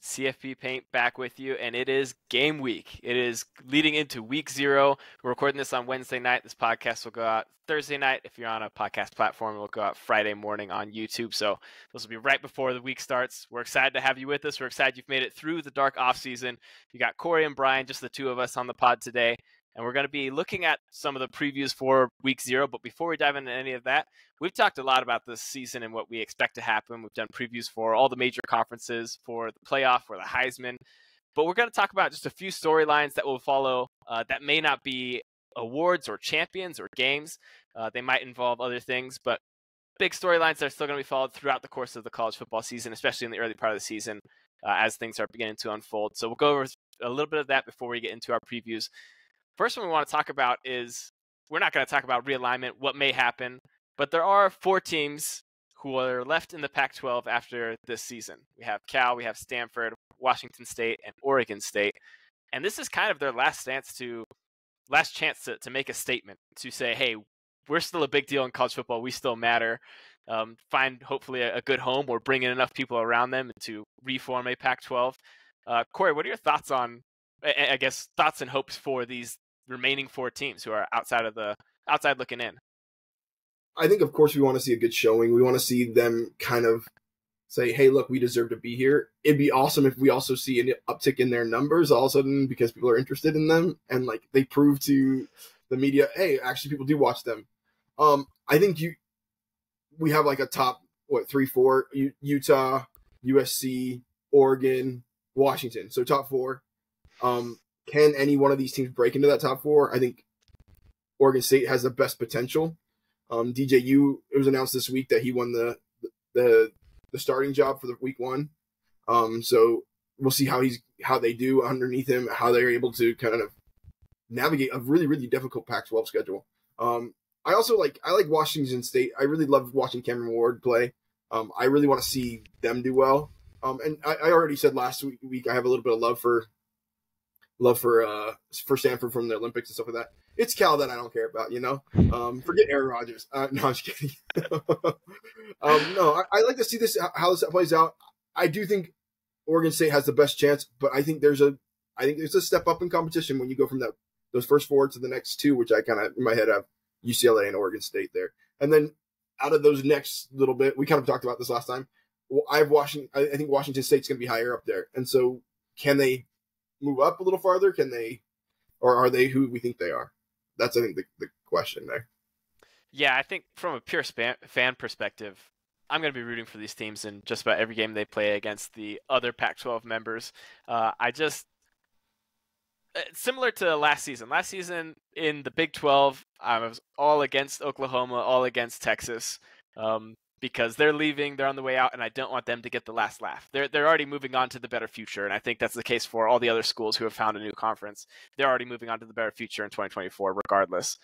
CFP Paint back with you, and it is game week. It is leading into week 0. We're recording this on Wednesday night. This podcast will go out Thursday night. If you're on a podcast platform, it will go out Friday morning on YouTube. So this will be right before the week starts. We're excited to have you with us. We're excited you've made it through the dark off season. You got Corey and Brian, just the two of us on the pod today. And we're going to be looking at some of the previews for week 0. But before we dive into any of that, we've talked a lot about this season and what we expect to happen. We've done previews for all the major conferences, for the playoff, for the Heisman. But we're going to talk about just a few storylines that will follow that may not be awards or champions or games. They might involve other things, but big storylines that are still going to be followed throughout the course of the college football season, especially in the early part of the season as things are beginning to unfold. So we'll go over a little bit of that before we get into our previews. First one we want to talk about is, we're not going to talk about realignment, what may happen, but there are 4 teams who are left in the Pac-12 after this season. We have Cal, we have Stanford, Washington State, and Oregon State. And this is kind of their last chance to make a statement, to say, hey, we're still a big deal in college football. We still matter. Find hopefully a good home or bring in enough people around them to reform a Pac-12. Corey, what are your thoughts on, I guess, thoughts and hopes for these remaining 4 teams who are outside looking in? I think, of course, we want to see a good showing. We want to see them kind of say, hey, look, we deserve to be here. It'd be awesome if we also see an uptick in their numbers all of a sudden because people are interested in them and like they prove to the media, hey, actually people do watch them. I think we have like a top, 3, 4, Utah, USC, Oregon, Washington. So top 4. Can any one of these teams break into that top 4? I think Oregon State has the best potential. DJU, it was announced this week that he won the starting job for the week 1. So we'll see how they do underneath him, how they're able to kind of navigate a really, really difficult Pac-12 schedule. I like Washington State. I really love watching Cameron Ward play. I really want to see them do well. And I already said last week I have a little bit of love for Stanford from the Olympics and stuff like that. It's Cal that I don't care about, forget Aaron Rodgers. No, I'm just kidding. No, I like to see how this plays out. I do think Oregon State has the best chance, but I think there's a step up in competition when you go from those first 4 to the next 2, which I kind of in my head have UCLA and Oregon State there. And then out of those next little bit, we kind of talked about this last time. Well, I think Washington State's going to be higher up there. And so can they move up a little farther? Or are they who we think they are? That's, I think, the question there. Yeah, I think from a pure fan perspective, I'm going to be rooting for these teams in just about every game they play against the other Pac-12 members. Similar to last season. Last season in the Big 12, I was all against Oklahoma, all against Texas. Because they're leaving, they're on the way out, and I don't want them to get the last laugh. They're already moving on to the better future, and I think that's the case for all the other schools who have found a new conference. They're already moving on to the better future in 2024, regardless,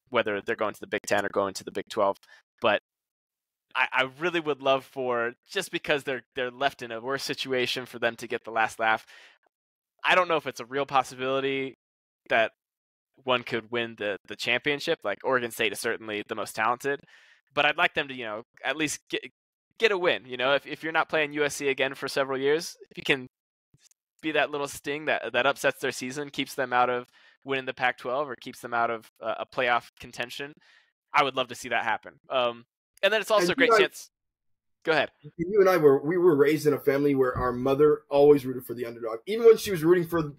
whether they're going to the Big 10 or going to the Big 12. But I really would love for, just because they're left in a worse situation, for them to get the last laugh. I don't know if it's a real possibility that one could win the championship. Like, Oregon State is certainly the most talented. But I'd like them to, at least get a win. If you're not playing USC again for several years, if you can be that little sting that upsets their season, keeps them out of winning the Pac-12 or keeps them out of a playoff contention, I would love to see that happen. And then it's also a great chance. Go ahead. You and I we were raised in a family where our mother always rooted for the underdog. Even when she was rooting for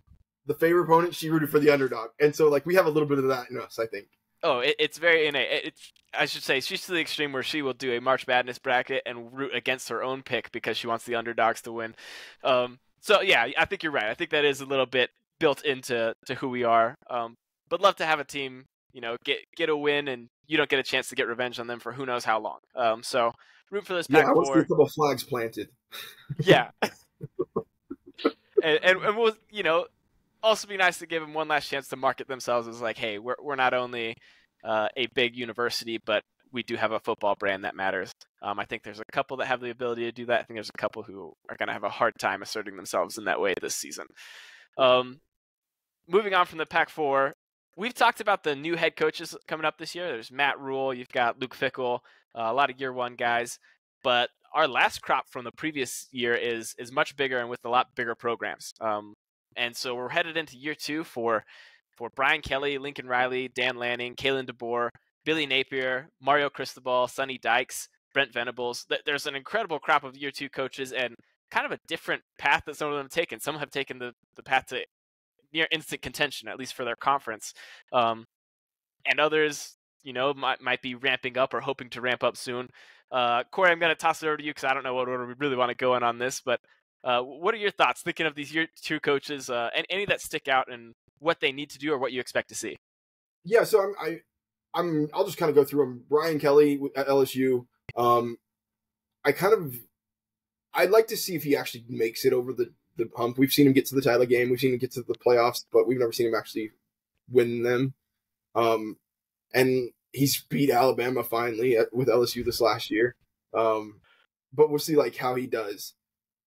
the favorite opponent, she rooted for the underdog. And so, we have a little bit of that in us, I think. Oh, it's very innate. I should say, she's to the extreme where she will do a March Madness bracket and root against her own pick because she wants the underdogs to win. So, yeah, I think you're right. I think that is a little bit built into who we are. But love to have a team, get a win, and you don't get a chance to get revenge on them for who knows how long. So, root for this Pac-4. Yeah, I want to see a couple of flags planted. Yeah. and we'll, also be nice to give them one last chance to market themselves as like, hey, we're not only a big university, but we do have a football brand that matters. I think there's a couple that have the ability to do that. I think there's a couple who are going to have a hard time asserting themselves in that way this season. Moving on from the Pac-4, we've talked about the new head coaches coming up this year. There's Matt Rule. You've got Luke Fickell, a lot of year 1 guys. but our last crop from the previous year is much bigger and with a lot bigger programs. And so we're headed into year 2 for Brian Kelly, Lincoln Riley, Dan Lanning, Kalen Deboer, Billy Napier, Mario Cristobal, Sonny Dykes, Brent Venables. There's an incredible crop of year 2 coaches and kind of a different path that some of them have taken. Some have taken the path to near instant contention, at least for their conference. And others, might be ramping up or hoping to ramp up soon. Corey, I'm going to toss it over to you because I don't know what order we really want to go in on this, but what are your thoughts thinking of these year 2 coaches and any that stick out and what they need to do or what you expect to see? Yeah, so I'll just kind of go through them. Brian Kelly at LSU. I'd like to see if he actually makes it over the hump. We've seen him get to the title game. We've seen him get to the playoffs, but we've never seen him actually win them. And he's beat Alabama finally with LSU this last year. But we'll see how he does.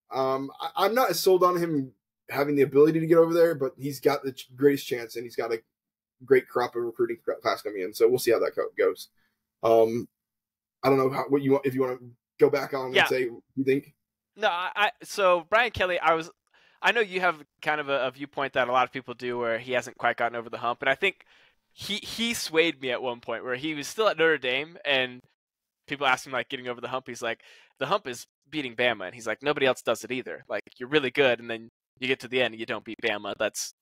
I'm not as sold on him having the ability to get over there, but he's got the greatest chance, and he's got a great crop of recruiting class coming in. So we'll see how that goes. I don't know if you want to go back on and say what you think. No, so Brian Kelly, I know you have kind of a viewpoint that a lot of people do where he hasn't quite gotten over the hump, and I think he swayed me at one point where he was still at Notre Dame and people asked him getting over the hump. He's like, the hump is beating Bama, and he's like, nobody else does it either. You're really good, and then you get to the end and you don't beat Bama. That's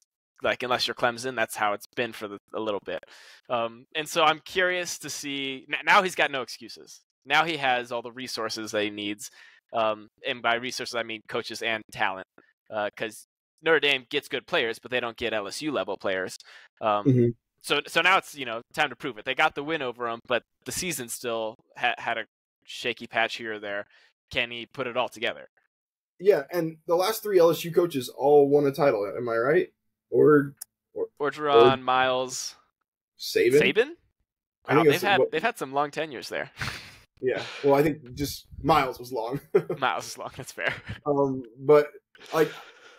unless you're Clemson, that's how it's been for a little bit. And so I'm curious to see now he's got no excuses. Now he has all the resources that he needs. And by resources, I mean coaches and talent, because Notre Dame gets good players, but they don't get LSU level players. So now it's time to prove it. They got the win over them, but the season still had a shaky patch here or there. Can he put it all together? Yeah, and the last 3 LSU coaches all won a title. Am I right? Orgeron, Miles, Saban. They've had some long tenures there. Yeah, well, I think just Miles was long. Miles is long. That's fair. But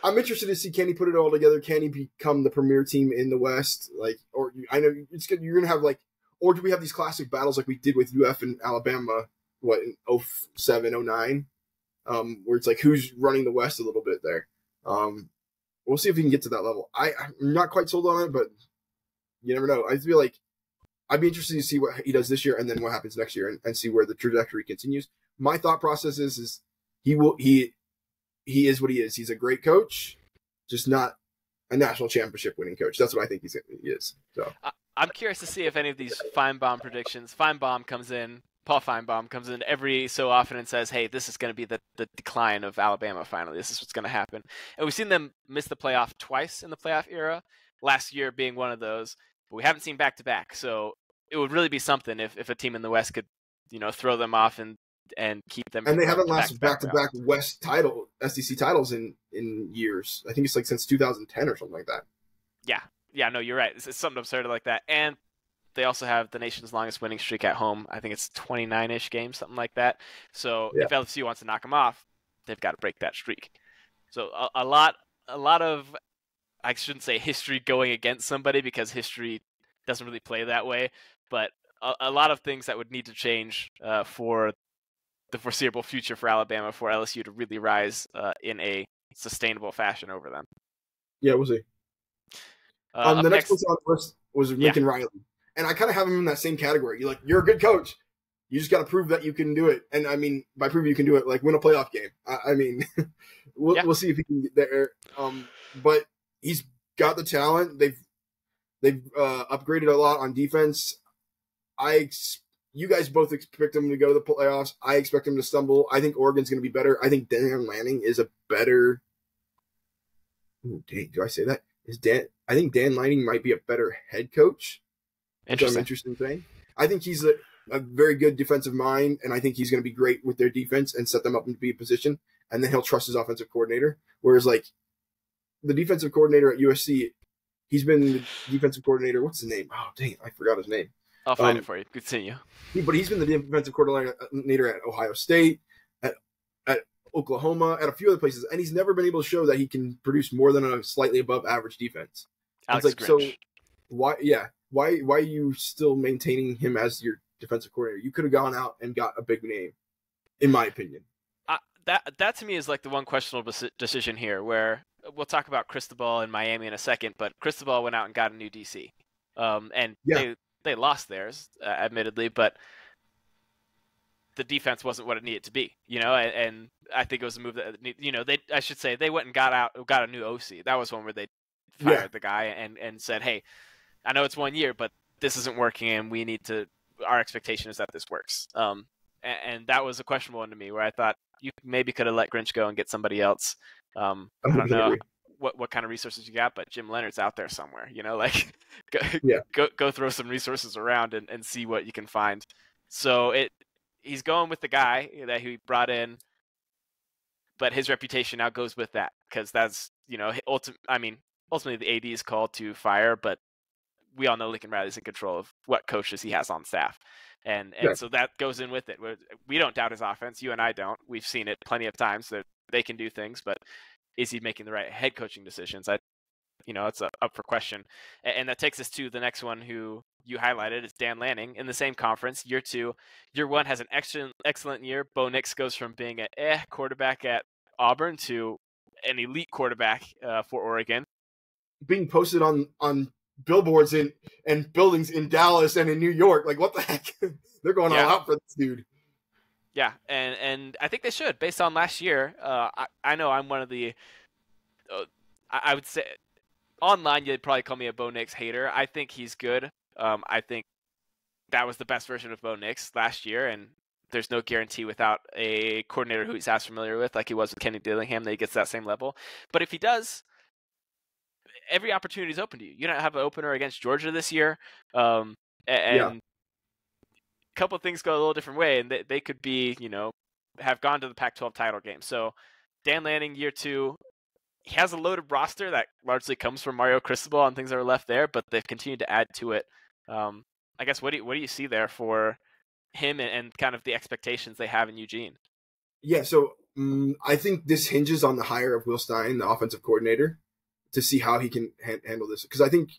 I'm interested to see, can he put it all together? Can he become the premier team in the West? Or I know it's good. You're gonna have or do we have these classic battles like we did with UF and Alabama? In 07, 09, where it's who's running the West a little bit there. We'll see if we can get to that level. I'm not quite sold on it, but you never know. I feel like I'd be interested to see what he does this year and then what happens next year and see where the trajectory continues. My thought process is he is what he is. He's a great coach, just not a national championship winning coach. That's what I think he is. So I'm curious to see if any of these Feinbaum predictions. Paul Feinbaum comes in every so often and says, hey, this is going to be the decline of Alabama finally. This is what's going to happen. And we've seen them miss the playoff twice in the playoff era, last year being one of those. But we haven't seen back-to-back. So it would really be something if a team in the West could, throw them off and keep them. And they haven't lost back-to-back West SEC titles in years. I think it's since 2010 or something like that. Yeah, no, you're right. It's something absurd like that. And they also have the nation's longest winning streak at home. I think it's 29-ish games, something like that. So if LSU wants to knock them off, they've got to break that streak. So a lot of, I shouldn't say history going against somebody because history doesn't really play that way, but a lot of things that would need to change for the foreseeable future for Alabama for LSU to really rise in a sustainable fashion over them. Yeah, we'll see. The next person on the list was Lincoln Riley. And I kind of have him in that same category. You're a good coach. You just got to prove that you can do it. And I mean, by proving you can do it, win a playoff game. We'll see if he can get there. But he's got the talent. They've upgraded a lot on defense. You guys both expect him to go to the playoffs. I expect him to stumble. I think Oregon's going to be better. I think Dan Lanning is a better. Ooh, dang, do I say that? I think Dan Lanning might be a better head coach. Which I'm interested in saying. I think he's a very good defensive mind, and I think he's going to be great with their defense and set them up to be a position, and then he'll trust his offensive coordinator. Whereas, the defensive coordinator at USC, he's been the defensive coordinator. What's his name? Oh, dang, I forgot his name. I'll find it for you. Continue. But he's been the defensive coordinator at Ohio State, at Oklahoma, at a few other places, and he's never been able to show that he can produce more than a slightly above average defense. Alex Grinch. So why? Yeah. Why are you still maintaining him as your defensive coordinator? You could have gone out and got a big name in my opinion. That to me is like the one questionable decision here, where we'll talk about Cristobal in Miami in a second, but Cristobal went out and got a new DC, and they lost theirs, admittedly, but the defense wasn't what it needed to be, and I think it was a move that, they went and got a new OC. That was one where they fired the guy and said, hey, I know it's 1 year, but this isn't working, and our expectation is that this works. And that was a questionable one to me, where I thought you maybe could have let Grinch go and get somebody else. I don't know what kind of resources you got, but Jim Leonard's out there somewhere, go throw some resources around and see what you can find. So he's going with the guy that he brought in, but his reputation now goes with that, because that's, ultimately the AD is called to fire, but we all know Lincoln Riley's in control of what coaches he has on staff. And so that goes in with it. We don't doubt his offense. You and I don't. We've seen it plenty of times that they can do things, but is he making the right head coaching decisions? It's up for question. And that takes us to the next one who you highlighted. Is Dan Lanning in the same conference. Year 2. Year 1 has an excellent year. Bo Nix goes from being an quarterback at Auburn to an elite quarterback for Oregon. Being posted on billboards and buildings in Dallas and in New York. Like, what the heck? They're going all out for this dude. Yeah, and I think they should, based on last year. I know I'm one of the I would say online you'd probably call me a Bo Nix hater. I think he's good. I think that was the best version of Bo Nix last year, and there's no guarantee without a coordinator who he's as familiar with, like he was with Kenny Dillingham, that he gets that same level. But if he does, every opportunity is open to you. You don't have an opener against Georgia this year, and a couple of things go a little different way, and they could be, have gone to the Pac-12 title game. So Dan Lanning, year 2, he has a loaded roster that largely comes from Mario Cristobal and things that are left there, but they've continued to add to it. I guess what do you see there for him and kind of the expectations they have in Eugene? Yeah, so I think this hinges on the hire of Will Stein, the offensive coordinator, to see how he can handle this. Because I think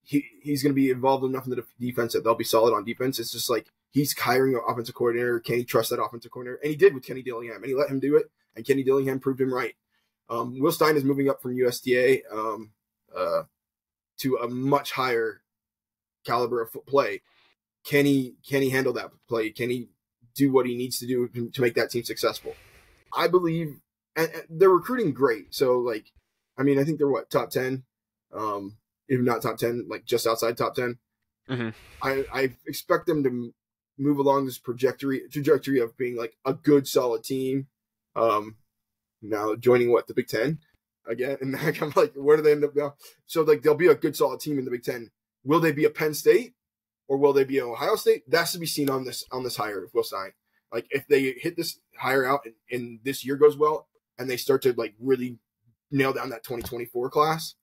he's going to be involved enough in the defense that they'll be solid on defense. It's just like he's hiring an offensive coordinator. Can he trust that offensive coordinator? And he did with Kenny Dillingham, and he let him do it, and Kenny Dillingham proved him right. Will Stein is moving up from USDA to a much higher caliber of play. Can he handle that play? Can he do what he needs to do to make that team successful? I believe, and they're recruiting great. So, I think they're top 10, if not top 10, like just outside top 10. Mm-hmm. I expect them to move along this trajectory of being like a good, solid team. Now joining the Big Ten again, and I'm like, where do they end up now? So they'll be a good, solid team in the Big Ten. Will they be a Penn State or will they be an Ohio State? That's to be seen on this hire of Will Stein. Like, if they hit this hire out and this year goes well, and they start to really nail down that 2024 class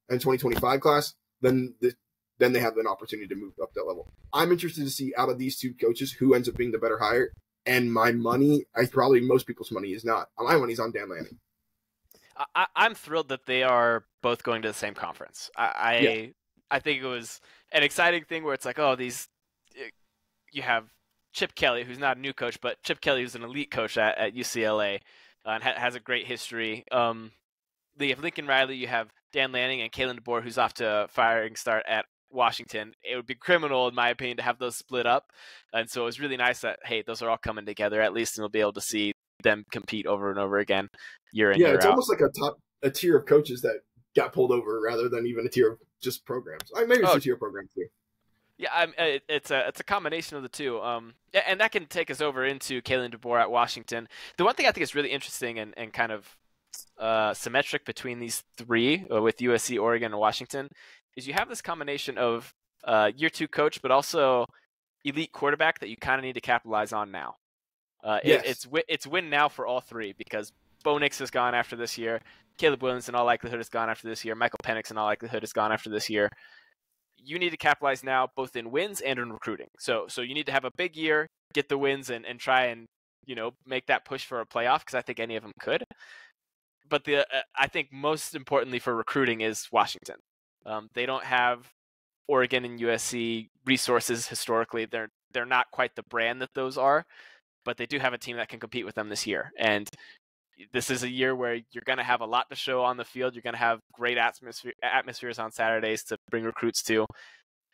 and 2025 class, then they have an opportunity to move up that level. I'm interested to see out of these two coaches who ends up being the better hire. And my money, most people's money is not. My money's on Dan Lanning. I'm thrilled that they are both going to the same conference. I think it was an exciting thing where it's like, you have Chip Kelly, who's not a new coach, but Chip Kelly, who's an elite coach at UCLA and has a great history. You have Lincoln Riley, you have Dan Lanning, and Kalen Deboer, who's off to a firing start at Washington. It would be criminal, in my opinion, to have those split up. And so it was really nice that, hey, those are all coming together at least, and we'll be able to see them compete over and over again year in, year out. Yeah, it's almost like a tier of coaches that got pulled over rather than even a tier of just programs. Maybe it's a tier of programs too. Yeah, it's a combination of the two. And that can take us over into Kalen Deboer at Washington. The one thing I think is really interesting and kind of symmetric between these three, with USC, Oregon, and Washington, is you have this combination of year 2 coach, but also elite quarterback that you kind of need to capitalize on now. Yes. It's win now for all three, because Bo Nix is gone after this year. Caleb Williams in all likelihood is gone after this year. Michael Penix in all likelihood is gone after this year. You need to capitalize now, both in wins and in recruiting. So you need to have a big year, get the wins, and try and make that push for a playoff, because I think any of them could. But I think most importantly for recruiting is Washington. They don't have Oregon and USC resources historically. They're not quite the brand that those are. but they do have a team that can compete with them this year. And this is a year where you're going to have a lot to show on the field. You're going to have great atmospheres on Saturdays to bring recruits to.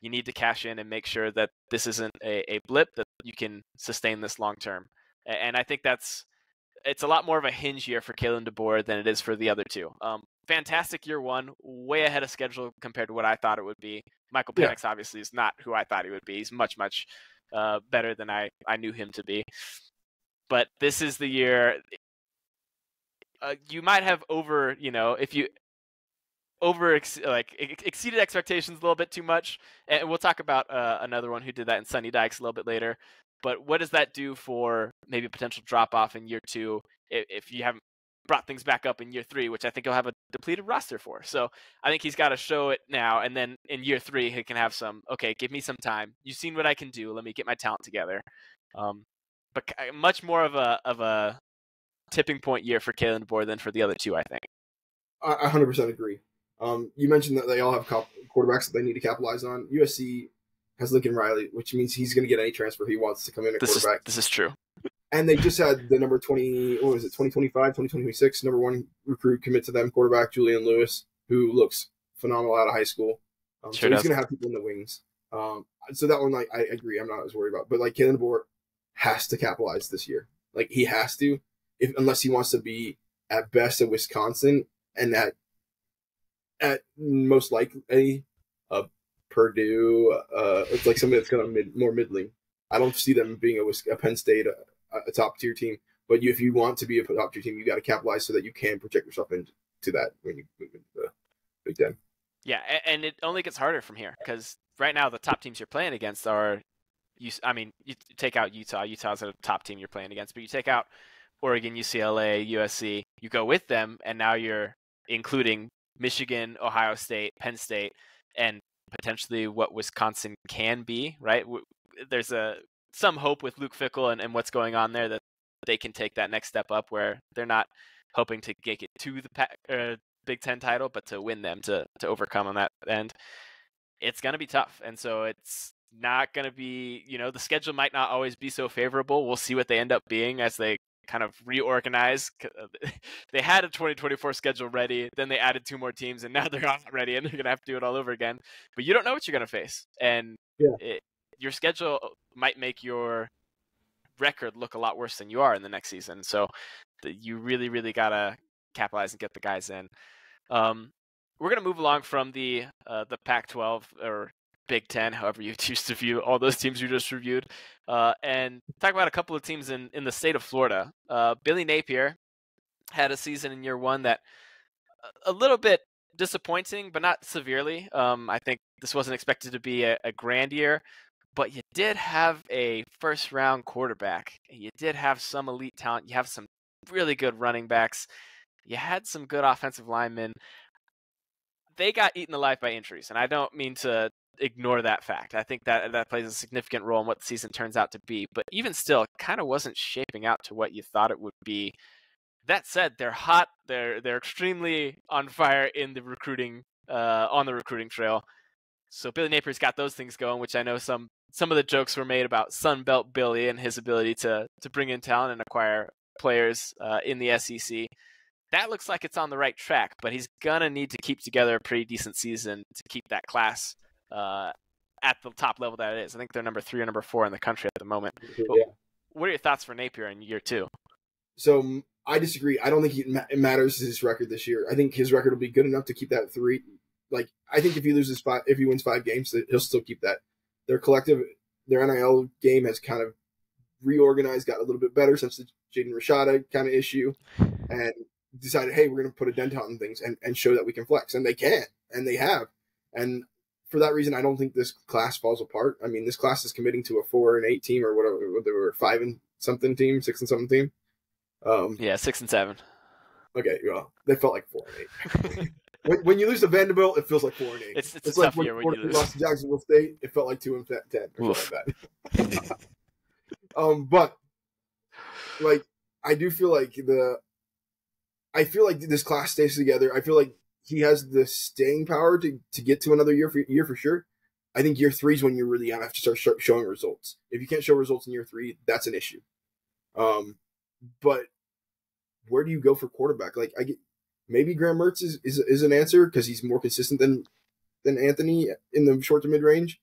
You need to cash in and make sure that this isn't a blip, that you can sustain this long term. And I think it's a lot more of a hinge year for Kalen Deboer than it is for the other two. Fantastic year one, way ahead of schedule compared to what I thought it would be. Michael Penix obviously is not who I thought he would be. He's much, much better than I knew him to be. But this is the year you might have exceeded expectations a little bit too much. And we'll talk about another one who did that in Sonny Dykes a little bit later. But what does that do for maybe a potential drop-off in year two if you haven't brought things back up in year three, which I think he'll have a depleted roster for. So I think he's got to show it now, and then in year three he can have okay, give me some time. You've seen what I can do. Let me get my talent together. But much more of a tipping point year for Kalen Deboer than for the other two, I think. I 100% agree. You mentioned that they all have quarterbacks that they need to capitalize on. USC has Lincoln Riley, which means he's going to get any transfer he wants to come in at quarterback. This is true. And they just had the number 2025, 2026, number one recruit commit to them, quarterback Julian Lewis, who looks phenomenal out of high school. So he's going to have people in the wings. So that one, I agree. I'm not as worried about. But Kalen Deboer has to capitalize this year. He has to, unless he wants to be at best at Wisconsin and at most likely Purdue. It's somebody that's kind of more middling. I don't see them being a Penn State, a top tier team. But if you want to be a top tier team, you got to capitalize so that you can project yourself into that when you move into the Big Ten. Yeah, and it only gets harder from here because right now the top teams you're playing against are, you take out Utah. Utah's a top team you're playing against, but you take out Oregon, UCLA, USC. You go with them, and now you're including Michigan, Ohio State, Penn State, and potentially what Wisconsin can be, right? There's some hope with Luke Fickell and what's going on there that they can take that next step up where they're not hoping to get it to the Big Ten title, but to win them, to overcome on that end. It's going to be tough. And so it's not going to be, the schedule might not always be so favorable. We'll see what they end up being as they kind of reorganize. They had a 2024 schedule ready, then they added two more teams, and now they're not ready, and they're going to have to do it all over again. But you don't know what you're going to face. And your schedule might make your record look a lot worse than you are in the next season. So you really, really got to capitalize and get the guys in. We're going to move along from the Pac-12 or Big Ten, however you choose to view all those teams you just reviewed, and talk about a couple of teams in the state of Florida. Billy Napier had a season in year one that a little bit disappointing, but not severely. I think this wasn't expected to be a grand year, but you did have a first-round quarterback. You did have some elite talent. You have some really good running backs. You had some good offensive linemen. They got eaten alive by injuries, and I don't mean to ignore that fact. I think that plays a significant role in what the season turns out to be. But even still, it kind of wasn't shaping out to what you thought it would be. That said, they're hot. They're extremely on fire in the recruiting, on the recruiting trail. So Billy Napier's got those things going, which I know some of the jokes were made about Sunbelt Billy and his ability to bring in talent and acquire players in the SEC. That looks like it's on the right track, but he's going to need to keep together a pretty decent season to keep that class at the top level that it is. I think they're number 3 or number 4 in the country at the moment. Yeah. What are your thoughts for Napier in year 2? So I disagree. I don't think it matters his record this year. I think his record will be good enough to keep that 3. I think if he wins 5 games, he'll still keep that. Their NIL game has kind of reorganized, got a little bit better since the Jaden Rashada kind of issue, and decided, hey, we're going to put a dent on things and show that we can flex. And they can, and they have. And for that reason, I don't think this class falls apart. I mean, this class is committing to a 4-8 team or whatever. They were 5-something team, 6-something team. 6-7. Okay, well, they felt like 4-8. when you lose to Vanderbilt, it feels like 4-8. It's a like tough year when you lose. Lost to Jacksonville State, it felt like 2-10 or something like that. But I do feel like this class stays together. I feel like he has the staying power to get to another year for sure. I think year 3 is when you really have to start showing results. If you can't show results in year 3, that's an issue. But where do you go for quarterback? Like maybe Graham Mertz is an answer because he's more consistent than Anthony in the short to mid range.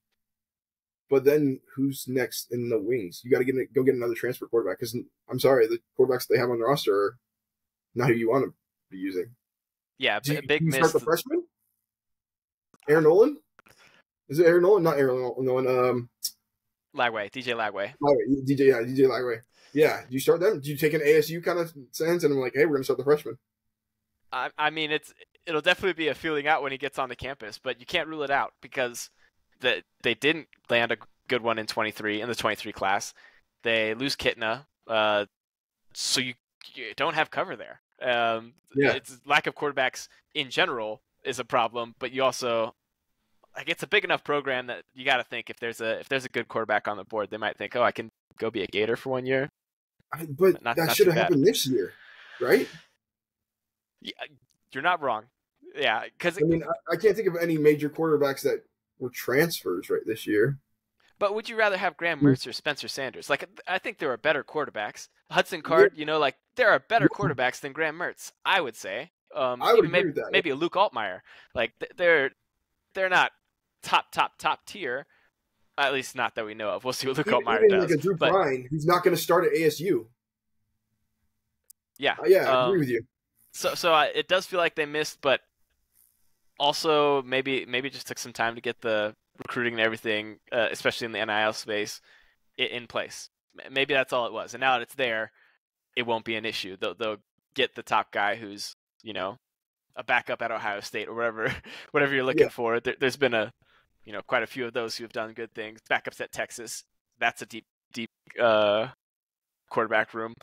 But then who's next in the wings? You got to go get another transfer quarterback because I'm sorry, the quarterbacks they have on the roster are not who you want to be using. Yeah, do big you miss. Start the freshman? Aaron Nolan? Is it Aaron Nolan? Not Aaron Nolan. Lagway, DJ Lagway. DJ Lagway. Yeah, do you start them? Do you take an ASU kind of sense and I'm like, hey, we're going to start the freshman? I mean, it'll definitely be a feeling out when he gets on the campus, but you can't rule it out because they didn't land a good one in the 23 class. They lose Kitna, so you don't have cover there. It's lack of quarterbacks in general is a problem, but you also it's a big enough program that you got to think if there's a good quarterback on the board, they might think, oh, I can go be a Gator for 1 year. But that should have happened this year, right? Yeah, you're not wrong. Yeah, because I can't think of any major quarterbacks that were transfers right this year. But would you rather have Graham Mertz or Spencer Sanders? I think there are better quarterbacks. Hudson Card, there are better quarterbacks than Graham Mertz, I would say. I would agree with that. Maybe a Luke Altmaier. They're not top tier. At least not that we know of. We'll see what Luke Altmaier does. Like a Drew Bryan, who's not going to start at ASU. Yeah. I agree with you. So it does feel like they missed, but also maybe just took some time to get the recruiting and everything, especially in the NIL space, in place. Maybe that's all it was. And now that it's there, it won't be an issue. They'll get the top guy who's, a backup at Ohio State or whatever you're looking for. There's been quite a few of those who have done good things. Backups at Texas. That's a deep quarterback room.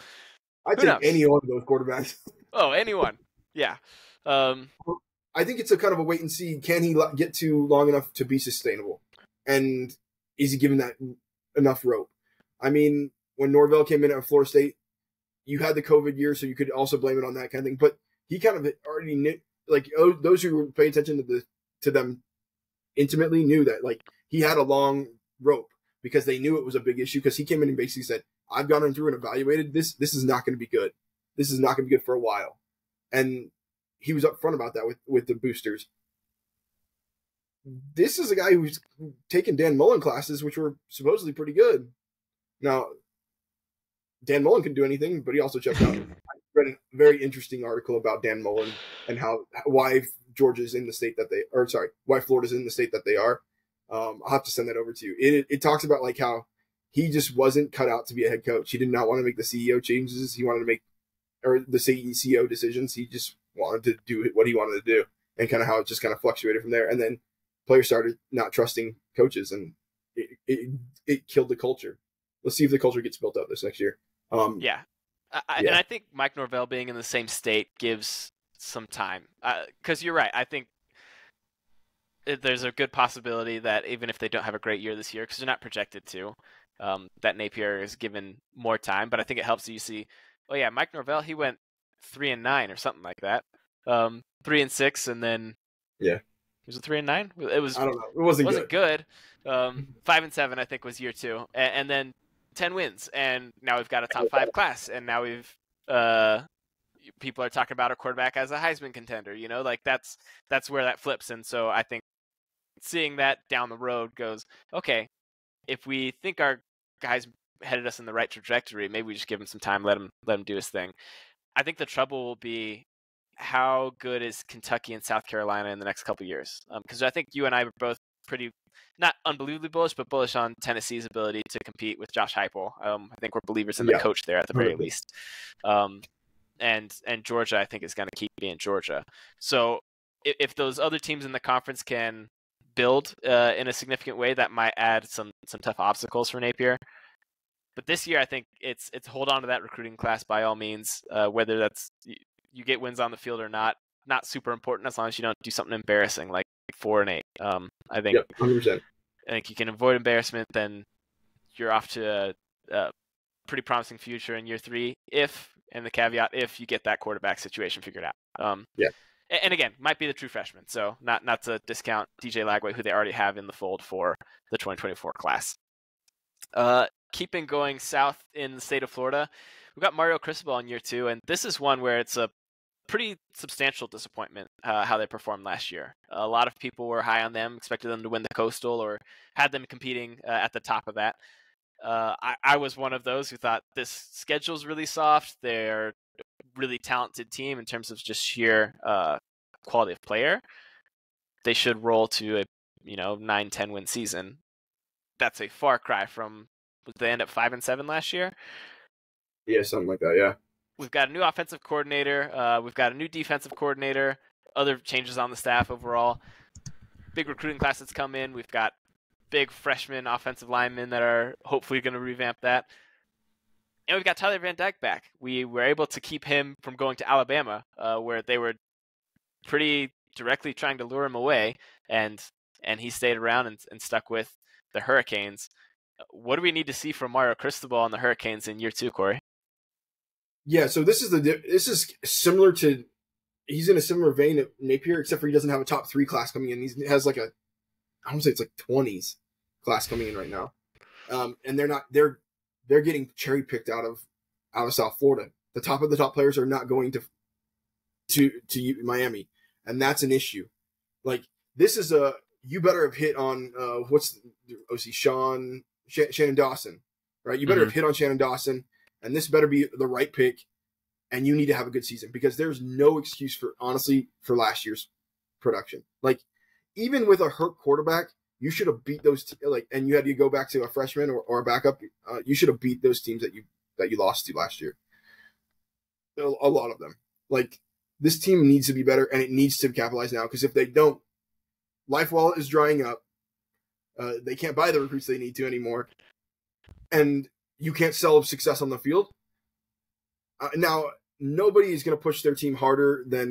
I take any one of those quarterbacks. Oh, anyone. Yeah. I think it's a kind of a wait and see. Can he get to long enough to be sustainable? And is he given that enough rope? I mean, when Norvell came in at Florida State, you had the COVID year, so you could also blame it on that kind of thing. But he kind of already knew, those who pay attention to them intimately knew that, he had a long rope because they knew it was a big issue because he came in and basically said, I've gone through and evaluated this. This is not going to be good. This is not going to be good for a while. And he was upfront about that with the boosters. This is a guy who's taken Dan Mullen classes, which were supposedly pretty good. Now, Dan Mullen can do anything, but he also checked out. I read a very interesting article about Dan Mullen and why Georgia's in the state that why Florida's in the state that they are. I'll have to send that over to you. It talks about how he just wasn't cut out to be a head coach. He did not want to make the CEO changes. He wanted to make the CEO decisions. He just wanted to do what he wanted to do, and kind of how it just kind of fluctuated from there. And then players started not trusting coaches, and it killed the culture. Let's see if the culture gets built up this next year. And I think Mike Norvell being in the same state gives some time, because you're right. I think there's a good possibility that even if they don't have a great year this year, because they're not projected to, that Napier is given more time. But I think it helps you see, Mike Norvell, he went 3-9 or something like that, 3-6, and then was it 3-9? It was. I don't know. It wasn't good. 5-7, I think, was year 2, and then 10 wins, and now we've got a top 5 class, and now we've people are talking about our quarterback as a Heisman contender. That's where that flips, and so I think seeing that down the road goes, okay, if we think our guys headed us in the right trajectory, maybe we just give him some time, let him do his thing. I think the trouble will be how good is Kentucky and South Carolina in the next couple of years, because I think you and I were both pretty, not unbelievably bullish, but bullish on Tennessee's ability to compete with Josh Heupel. I think we're believers in the coach there at the very least. And Georgia, I think, is going to keep being Georgia. So if those other teams in the conference can build in a significant way, that might add some tough obstacles for Napier. But this year, I think it's hold on to that recruiting class by all means, whether that's you get wins on the field or not super important, as long as you don't do something embarrassing like 4-8. I think 100%. I think you can avoid embarrassment, then you're off to a pretty promising future in year 3 and the caveat, if you get that quarterback situation figured out. And again, might be the true freshman, so not to discount DJ Lagway, who they already have in the fold for the 2024 class. keeping going south in the state of Florida, we've got Mario Cristobal in year 2, and this is one where it's a pretty substantial disappointment how they performed last year. A lot of people were high on them, expected them to win the Coastal or had them competing at the top of that. I was one of those who thought this schedule's really soft. They're a really talented team in terms of just sheer quality of player. They should roll to a 9-10 win season. That's a far cry from, did they end up 5-7 last year? Yeah, something like that. Yeah. We've got a new offensive coordinator. We've got a new defensive coordinator. Other changes on the staff overall. Big recruiting class that's come in. We've got big freshman offensive linemen that are hopefully going to revamp that. And we've got Tyler Van Dyke back. We were able to keep him from going to Alabama, where they were pretty directly trying to lure him away, and he stayed around and stuck with the Hurricanes. What do we need to see from Mario Cristobal and the Hurricanes in year 2, Corey? Yeah, so this is similar to, he's in a similar vein of Napier, except for he doesn't have a top 3 class coming in. He has like I want to say it's like 20s class coming in right now, and they're getting cherry picked out of South Florida. The top of the top players are not going to Miami, and that's an issue. Like, this is you better have hit on what's the OC Shannon Dawson, right? You better have hit on Shannon Dawson. And this better be the right pick, and you need to have a good season, because there's no excuse for last year's production. Like, even with a hurt quarterback, you should have beat those and you had to go back to a freshman or a backup. You should have beat those teams that you lost to last year. A lot of them. Like, this team needs to be better, and it needs to capitalize now, because if they don't, Life Wallet is drying up. They can't buy the recruits they need to anymore, and you can't sell success on the field. Now, nobody is going to push their team harder than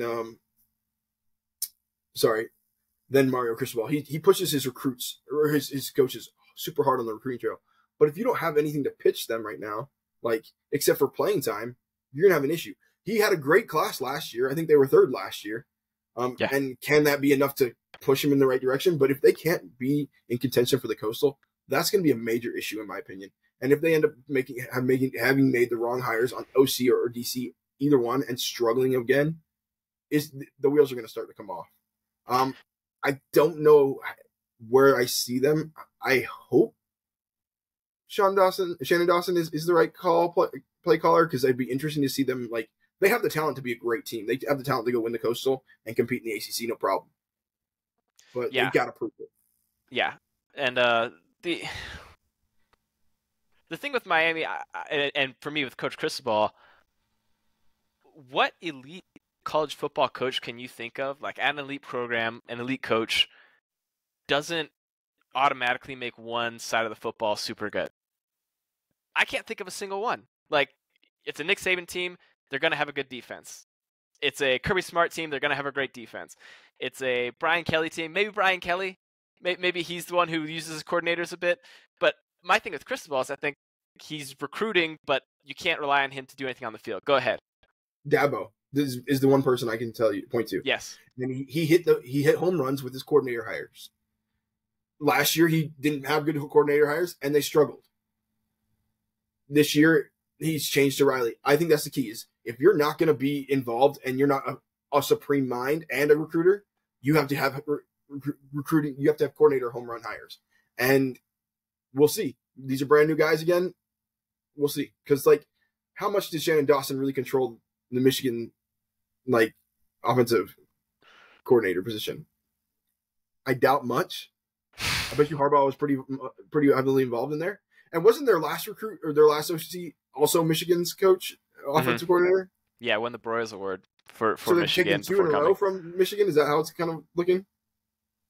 Mario Cristobal. He pushes his recruits or his coaches super hard on the recruiting trail. But if you don't have anything to pitch them right now, like, except for playing time, you're going to have an issue. He had a great class last year. I think they were 3rd last year. And can that be enough to push him in the right direction? But if they can't be in contention for the Coastal, that's going to be a major issue, in my opinion. And if they end up having made the wrong hires on OC or DC, either one, and struggling again, the wheels are going to start to come off. I don't know where I see them. I hope Shannon Dawson is the right play caller, because it'd be interesting to see them. Like, they have the talent to be a great team. They have the talent to go win the Coastal and compete in the ACC, no problem. But they got to prove it. Yeah, and the thing with Miami, and for me with Coach Cristobal, what elite college football coach can you think of, like, at an elite program, an elite coach doesn't automatically make one side of the football super good? I can't think of a single one. Like, it's a Nick Saban team, they're going to have a good defense. It's a Kirby Smart team, they're going to have a great defense. It's a Brian Kelly team, maybe Brian Kelly, maybe he's the one who uses his coordinators a bit, but my thing with Cristobal is I think he's recruiting, but you can't rely on him to do anything on the field. Go ahead. Dabo is the one person I can point to. Yes. And he hit home runs with his coordinator hires. Last year he didn't have good coordinator hires, and they struggled. This year he's changed to Riley. I think that's the key. Is if you're not going to be involved and you're not a supreme mind and a recruiter, you have to have recruiting. You have to have coordinator home run hires, and we'll see. These are brand new guys again. We'll see. Because, like, how much did Shannon Dawson really control the Michigan, like, offensive coordinator position? I doubt much. I bet you Harbaugh was pretty heavily involved in there. And wasn't their last recruit or their last OC also Michigan's coach, offensive coordinator? Yeah, won the Broyles Award for so Michigan. So they're taking 2 in a row from Michigan? Is that how it's kind of looking?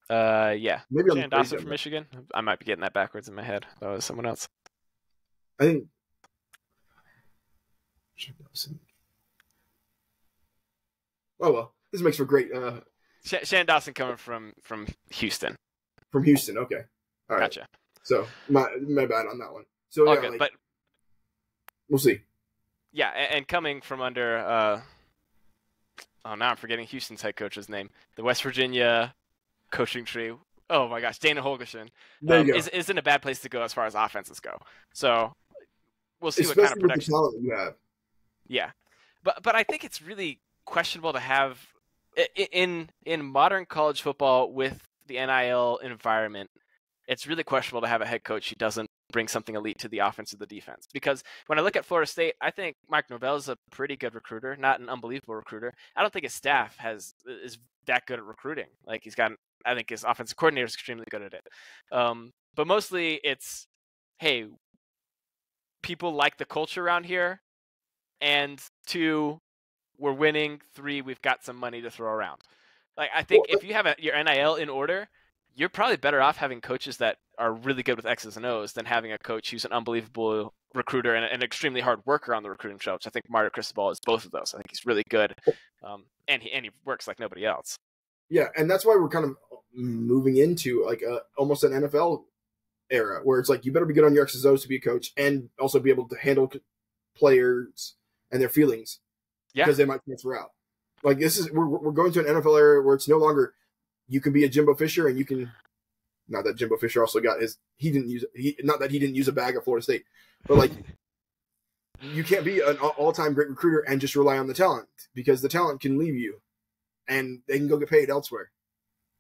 Yeah. Maybe Shannon Dawson from Michigan. I might be getting that backwards in my head. That was someone else. I think Shannon Dawson. Oh well, this makes for great. Shannon Dawson coming from Houston. From Houston, okay. All right. Gotcha. So my bad on that one. So all yeah, good, like, but we'll see. Yeah, and coming from under now I'm forgetting Houston's head coach's name. The West Virginia coaching tree. Oh my gosh, Dana Holgerson There you go. isn't a bad place to go as far as offenses go. So we'll see what kind of Especially with the production. talent you have. Yeah, but I think it's really questionable to have in modern college football with the NIL environment. It's really questionable to have a head coach who doesn't bring something elite to the offense or the defense. Because when I look at Florida State, I think Mike Norvell is a pretty good recruiter, not an unbelievable recruiter. I don't think his staff is that good at recruiting. Like I think his offensive coordinator is extremely good at it. But mostly it's, hey, people like the culture around here, and 2, we're winning. 3, we've got some money to throw around. Like I think if you have your NIL in order, you're probably better off having coaches that are really good with X's and O's than having a coach who's an unbelievable recruiter and an extremely hard worker on the recruiting trail, which I think Mario Cristobal is both of those. I think he's really good, and he works like nobody else. Yeah, and that's why we're kind of moving into like almost an NFL era where it's like you better be good on your X's and O's to be a coach and also be able to handle players and their feelings because they might transfer out. Like we're going to an NFL era where it's no longer you can be a Jimbo Fisher and you can. Not that Jimbo Fisher also got not that he didn't use a bag at Florida State, but like you can't be an all-time great recruiter and just rely on the talent because the talent can leave you and they can go get paid elsewhere.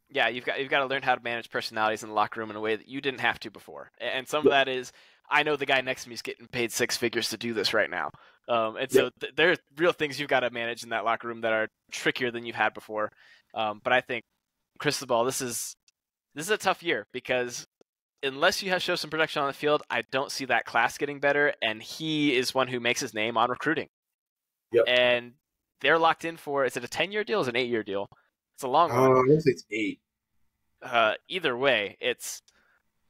Yeah, you've got to learn how to manage personalities in the locker room in a way that you didn't have to before. And some of that is, I know the guy next to me is getting paid 6 figures to do this right now. So there are real things you've got to manage in that locker room that are trickier than you've had before. But I think Cristobal, this is a tough year because unless you show some production on the field, I don't see that class getting better. And he is one who makes his name on recruiting. Yep. And they're locked in for, is it a 10-year deal or is it an 8-year deal? It's a long one. I want to say it's 8. Either way, it's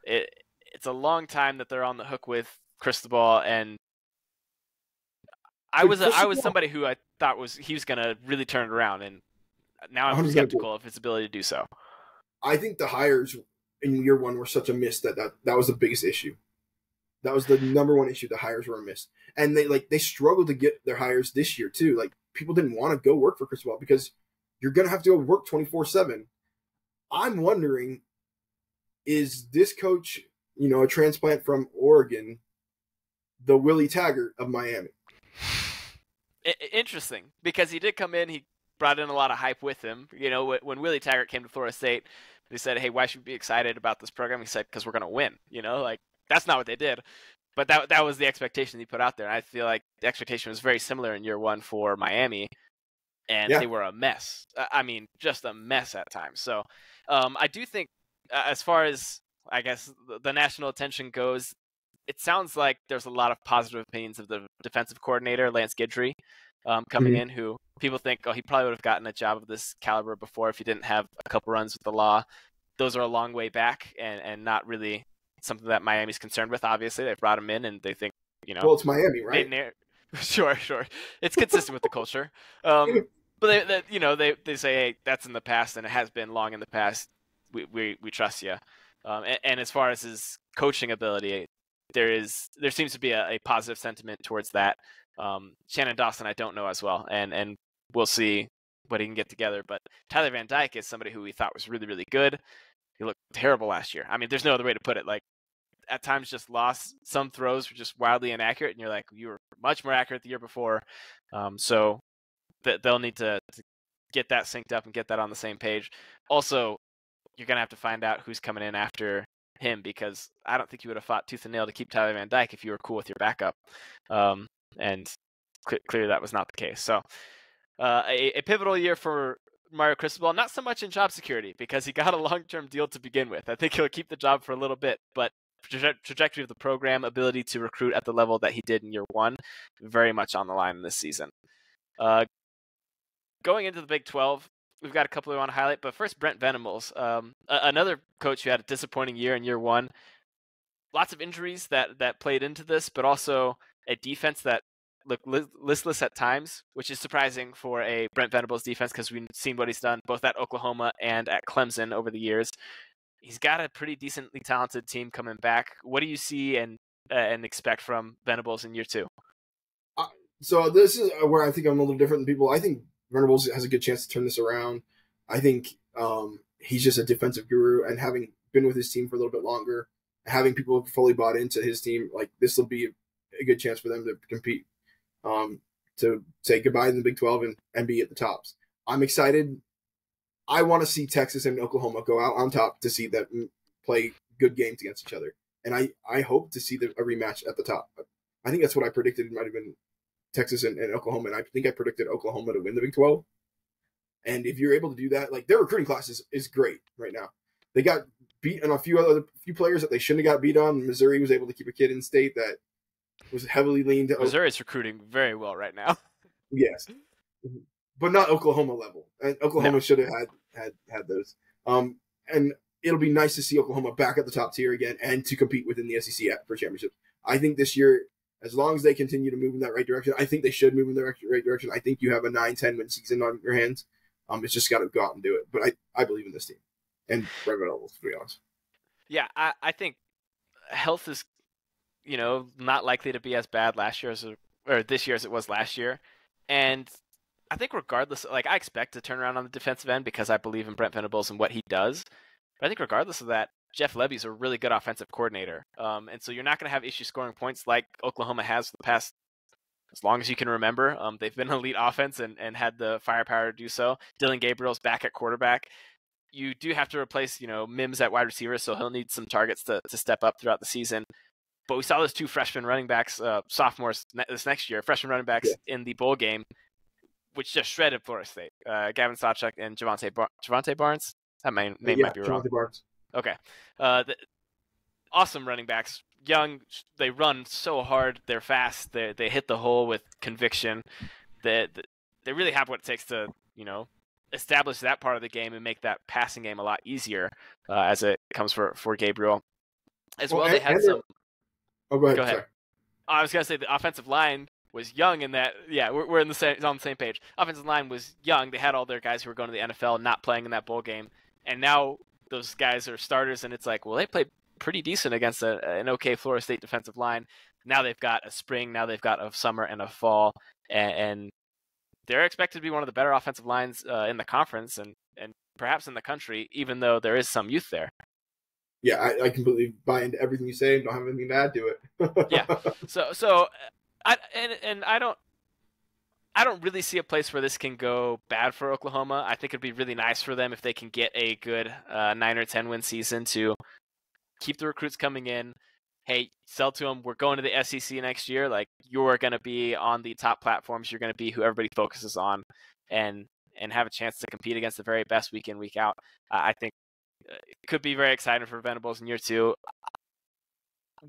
a long time that they're on the hook with Cristobal, and I was somebody who I thought he was going to really turn it around, and now I'm skeptical of his ability to do so. I think the hires in year 1 were such a miss that was the biggest issue. That was the number one issue. The hires were a miss, and they struggled to get their hires this year too. Like people didn't want to go work for Cristobal because you're going to have to go work 24/7. I'm wondering, is this coach, a transplant from Oregon, the Willie Taggart of Miami? Interesting, because he did come in. He brought in a lot of hype with him. When Willie Taggart came to Florida State, they said, "Hey, why should we be excited about this program?" He said, "Because we're going to win." That's not what they did, but that was the expectation he put out there. And I feel like the expectation was very similar in year 1 for Miami, and they were a mess. I mean, just a mess at times. So I do think, as far as I guess the national attention goes, it sounds like there's a lot of positive opinions of the defensive coordinator, Lance Guidry, coming in, who people think, he probably would have gotten a job of this caliber before if he didn't have a couple runs with the law. Those are a long way back and not really something that Miami's concerned with. Obviously, they brought him in and they think, Well, it's Miami, right? Sure. It's consistent with the culture. But they say, hey, that's in the past and it has been long in the past. We trust you. And as far as his coaching ability, there seems to be a positive sentiment towards that. Shannon Dawson, I don't know as well, and we'll see what he can get together. But Tyler Van Dyke is somebody who we thought was really, really good. He looked terrible last year. I mean, there's no other way to put it. Like, at times just lost. Some throws were just wildly inaccurate, and you're like, you were much more accurate the year before. So they'll need to get that synced up and get that on the same page. Also, you're going to have to find out who's coming in after him, because I don't think you would have fought tooth and nail to keep Tyler Van Dyke if you were cool with your backup. And clearly that was not the case. So a pivotal year for Mario Cristobal, not so much in job security because he got a long-term deal to begin with. I think he'll keep the job for a little bit, but trajectory of the program, ability to recruit at the level that he did in year 1, very much on the line this season. Going into the Big 12, we've got a couple we want to highlight, but first, Brent Venables, another coach who had a disappointing year in year 1. Lots of injuries that played into this, but also a defense that looked listless at times, which is surprising for a Brent Venables defense because we've seen what he's done both at Oklahoma and at Clemson over the years. He's got a pretty decently talented team coming back. What do you see and expect from Venables in year 2? So this is where I think I'm a little different than people. I think Venables has a good chance to turn this around. I think he's just a defensive guru, and having been with his team for a little bit longer, having people fully bought into his team, like this will be a good chance for them to compete, to say goodbye in the Big 12 and be at the tops. I'm excited. I want to see Texas and Oklahoma go out on top to see them play good games against each other. And I hope to see a rematch at the top. I think that's what I predicted. It might have been Texas and Oklahoma, and I think I predicted Oklahoma to win the Big 12. And if you're able to do that, like their recruiting class is great right now. They got beat on a few players that they shouldn't have got beat on. Missouri was able to keep a kid in state that was heavily leaned. Missouri's recruiting very well right now. Yes, but not Oklahoma level. And Oklahoma should have had those. And it'll be nice to see Oklahoma back at the top tier again and to compete within the SEC for championships. I think this year, as long as they continue to move in that right direction, I think they should move in the right direction. I think you have a 9-10 win season on your hands. It's just got to go out and do it. But I believe in this team and Brent Venables, to be honest. Yeah, I think health is, not likely to be as bad this year as it was last year. And I think regardless, like I expect to turn around on the defensive end because I believe in Brent Venables and what he does. But I think regardless of that, Jeff Levy's a really good offensive coordinator. And so you're not going to have issues scoring points like Oklahoma has for the past, as long as you can remember. They've been an elite offense and had the firepower to do so. Dylan Gabriel's back at quarterback. You do have to replace, Mims at wide receiver, so he'll need some targets to step up throughout the season. But we saw those two freshman running backs, sophomores this next year, freshman running backs in the bowl game, which just shredded Florida State. Gavin Sawchuk and Javante Barnes. That name might be wrong. Javante Barnes. Okay. Awesome running backs. Young, they run so hard. They're fast. They hit the hole with conviction. They really have what it takes to, establish that part of the game and make that passing game a lot easier as it comes for Gabriel. As well, they had some. Oh, go ahead. Go ahead. I was gonna say the offensive line was young in that. Yeah, we're on the same page. Offensive line was young. They had all their guys who were going to the NFL, not playing in that bowl game, and now those guys are starters. And it's like, well, they played pretty decent against an okay Florida State defensive line. Now they've got a spring. Now they've got a summer and a fall, and they're expected to be one of the better offensive lines in the conference and perhaps in the country, even though there is some youth there. Yeah, I completely buy into everything you say and don't have anything to add to it. Yeah. So I don't really see a place where this can go bad for Oklahoma. I think it'd be really nice for them if they can get a good 9 or 10 win season to keep the recruits coming in. Hey, sell to them, we're going to the SEC next year. Like, you're going to be on the top platforms. You're going to be who everybody focuses on and have a chance to compete against the very best week in, week out. I think it could be very exciting for Venables in year 2.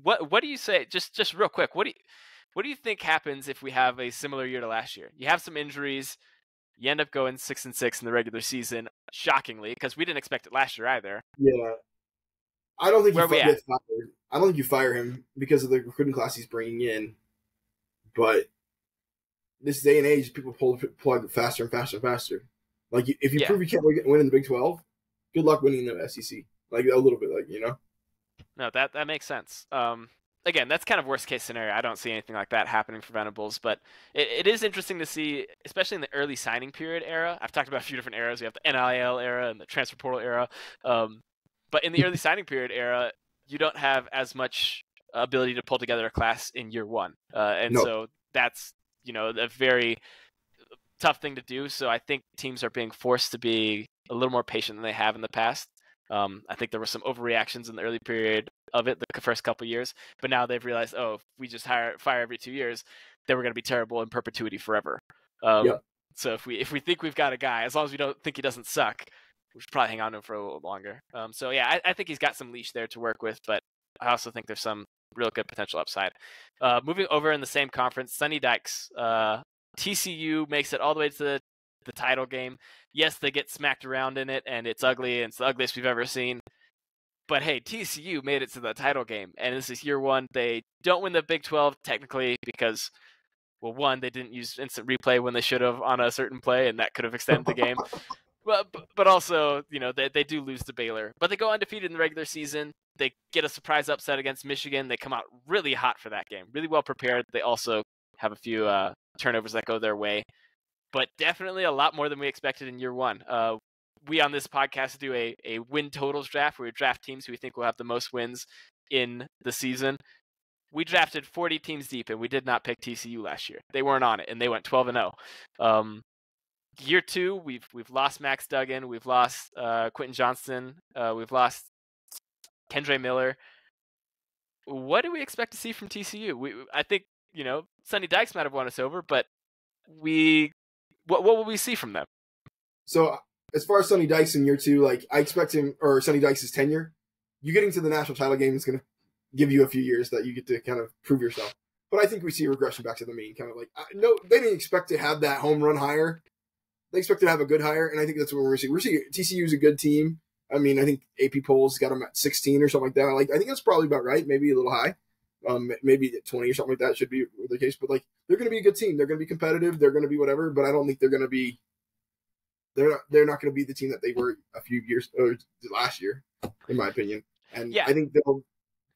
What do you say? Just real quick, what do you think happens if we have a similar year to last year? You have some injuries. You end up going 6-6 in the regular season, shockingly, because we didn't expect it last year either. Yeah. I don't think he gets fired. I don't think you fire him because of the recruiting class he's bringing in. But this day and age, people pull plug faster and faster and faster. Like, if you prove you can't win in the Big 12, good luck winning the SEC. Like, a little bit, No, that makes sense. Again, that's kind of worst case scenario. I don't see anything like that happening for Venables, but it is interesting to see, especially in the early signing period era. I've talked about a few different eras. We have the NIL era and the transfer portal era. But in the early signing period era, you don't have as much ability to pull together a class in year 1. So that's, a very tough thing to do. So I think teams are being forced to be a little more patient than they have in the past. I think there were some overreactions in the early period of it, the first couple of years, but now they've realized, if we just fire every 2 years, then we're going to be terrible in perpetuity forever. So if we think we've got a guy, as long as we don't think he doesn't suck, we should probably hang on to him for a little longer. I think he's got some leash there to work with, but I also think there's some real good potential upside. Moving over in the same conference, Sonny Dykes, TCU makes it all the way to the title game. Yes, they get smacked around in it, and it's ugly, and it's the ugliest we've ever seen. But hey, TCU made it to the title game, and this is year 1. They don't win the Big 12 technically because, well, 1, they didn't use instant replay when they should have on a certain play, and that could have extended the game. But also, they do lose to Baylor. But they go undefeated in the regular season. They get a surprise upset against Michigan. They come out really hot for that game, really well prepared. They also have a few turnovers that go their way. But definitely a lot more than we expected in year 1. we on this podcast do a win totals draft where we draft teams who we think will have the most wins in the season. We drafted 40 teams deep, and we did not pick TCU last year. They weren't on it, and they went 12-0. Year two, we've lost Max Duggan, we've lost Quentin Johnston, we've lost Kendre Miller. What do we expect to see from TCU? I think Sonny Dykes might have won us over, but what will we see from them? So as far as Sonny Dykes in year two, like I expect him, or Sonny Dykes' tenure, you getting to the national title game is going to give you a few years that you get to kind of prove yourself. But I think we see a regression back to the mean, kind of like no, they didn't expect to have that home run hire. They expected to have a good hire, and I think that's what we're seeing. We're seeing TCU's a good team. I mean, I think AP polls got them at 16 or something like that. Like, I think that's probably about right. Maybe a little high. Maybe at 20 or something like that should be the case. But like, they're going to be a good team. They're going to be competitive. They're going to be whatever. But I don't think they're going to be. They're not going to be the team that they were a few years or last year, in my opinion. And I think they'll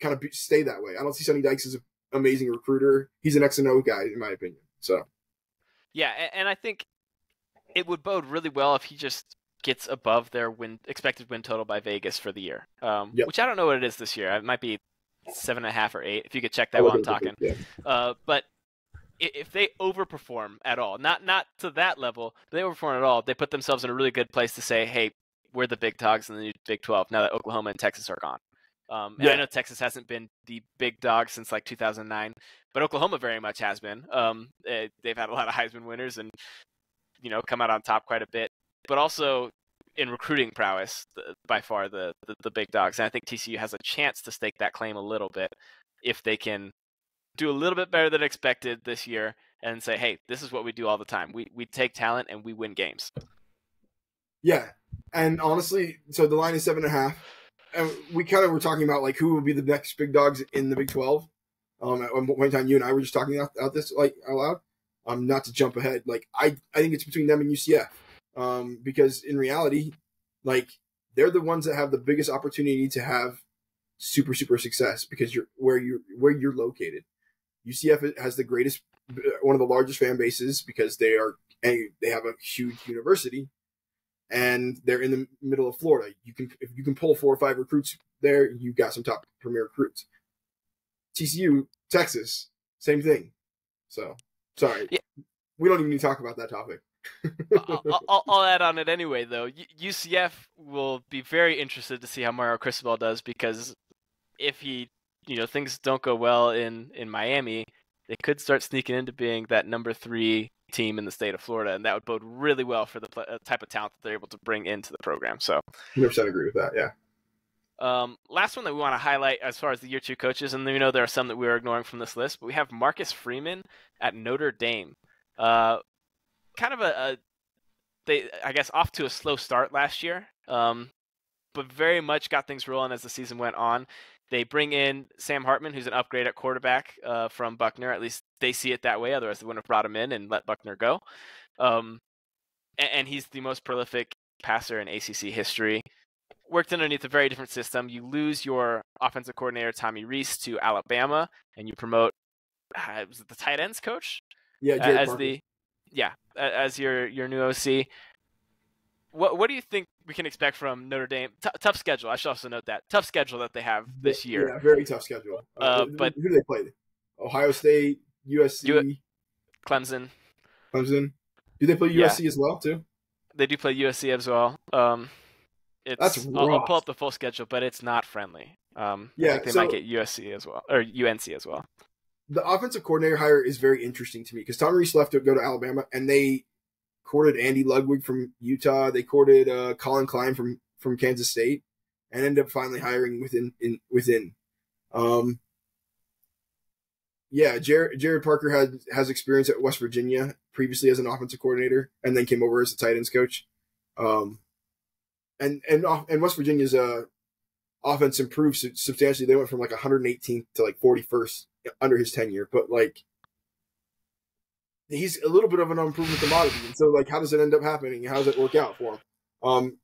kind of stay that way. I don't see Sonny Dykes as an amazing recruiter. He's an X and O guy, in my opinion. So. Yeah, and I think it would bode really well if he just gets above their expected win total by Vegas for the year, which I don't know what it is this year. It might be 7.5 or 8. If you could check that while I'm talking. But if they overperform at all, not to that level, but they overperform at all, they put themselves in a really good place to say, hey, we're the big dogs in the new Big 12 now that Oklahoma and Texas are gone. And I know Texas hasn't been the big dog since like 2009, but Oklahoma very much has been. They've had a lot of Heisman winners and come out on top quite a bit, but also in recruiting prowess, by far the big dogs. And I think TCU has a chance to stake that claim a little bit if they can do a little bit better than expected this year and say, hey, this is what we do all the time. We take talent and we win games. Yeah. And honestly, so the line is 7.5. And we kind of were talking about like who will be the next big dogs in the Big 12. At one point in time, you and I were just talking out this like out loud. Not to jump ahead, like I think it's between them and UCF, because in reality, like they're the ones that have the biggest opportunity to have super success because you're where you're located. UCF has the greatest, one of the largest fan bases because they have a huge university, and they're in the middle of Florida. If you can pull 4 or 5 recruits there, you got some top premier recruits. TCU, Texas, same thing. So. Sorry, we don't even need to talk about that topic. I'll add on it anyway, though. UCF will be very interested to see how Mario Cristobal does because if things don't go well in Miami, they could start sneaking into being that number 3 team in the state of Florida, and that would bode really well for the type of talent that they're able to bring into the program. So, 100% agree with that. Yeah. Last one that we want to highlight as far as the year 2 coaches, and there are some that we are ignoring from this list, but we have Marcus Freeman at Notre Dame. Kind of I guess off to a slow start last year, but very much got things rolling as the season went on. They bring in Sam Hartman, who's an upgrade at quarterback from Buckner. At least they see it that way. Otherwise, they wouldn't have brought him in and let Buckner go. And he's the most prolific passer in ACC history. Worked underneath a very different system. You lose your offensive coordinator, Tommy Rees, to Alabama, and you promote was it the tight ends coach? Yeah, as your new OC. What do you think we can expect from Notre Dame? Tough schedule. I should also note that tough schedule that they have this year. Yeah, very tough schedule. But who do they play? Ohio State, USC, Clemson. Do they play USC as well too? They do play USC as well. That's rough. I'll pull up the full schedule, but it's not friendly. I think they might get USC as well, or UNC as well. The offensive coordinator hire is very interesting to me because Tom Rees left to go to Alabama, and they courted Andy Ludwig from Utah. They courted Colin Klein from Kansas State, and ended up finally hiring within. Jared Parker has experience at West Virginia previously as an offensive coordinator, and then came over as a tight ends coach. And West Virginia's offense improved substantially. They went from like 118th to like 41st under his tenure, but like he's a little bit of an unproven commodity. And so like, how does it end up happening? How does it work out for him?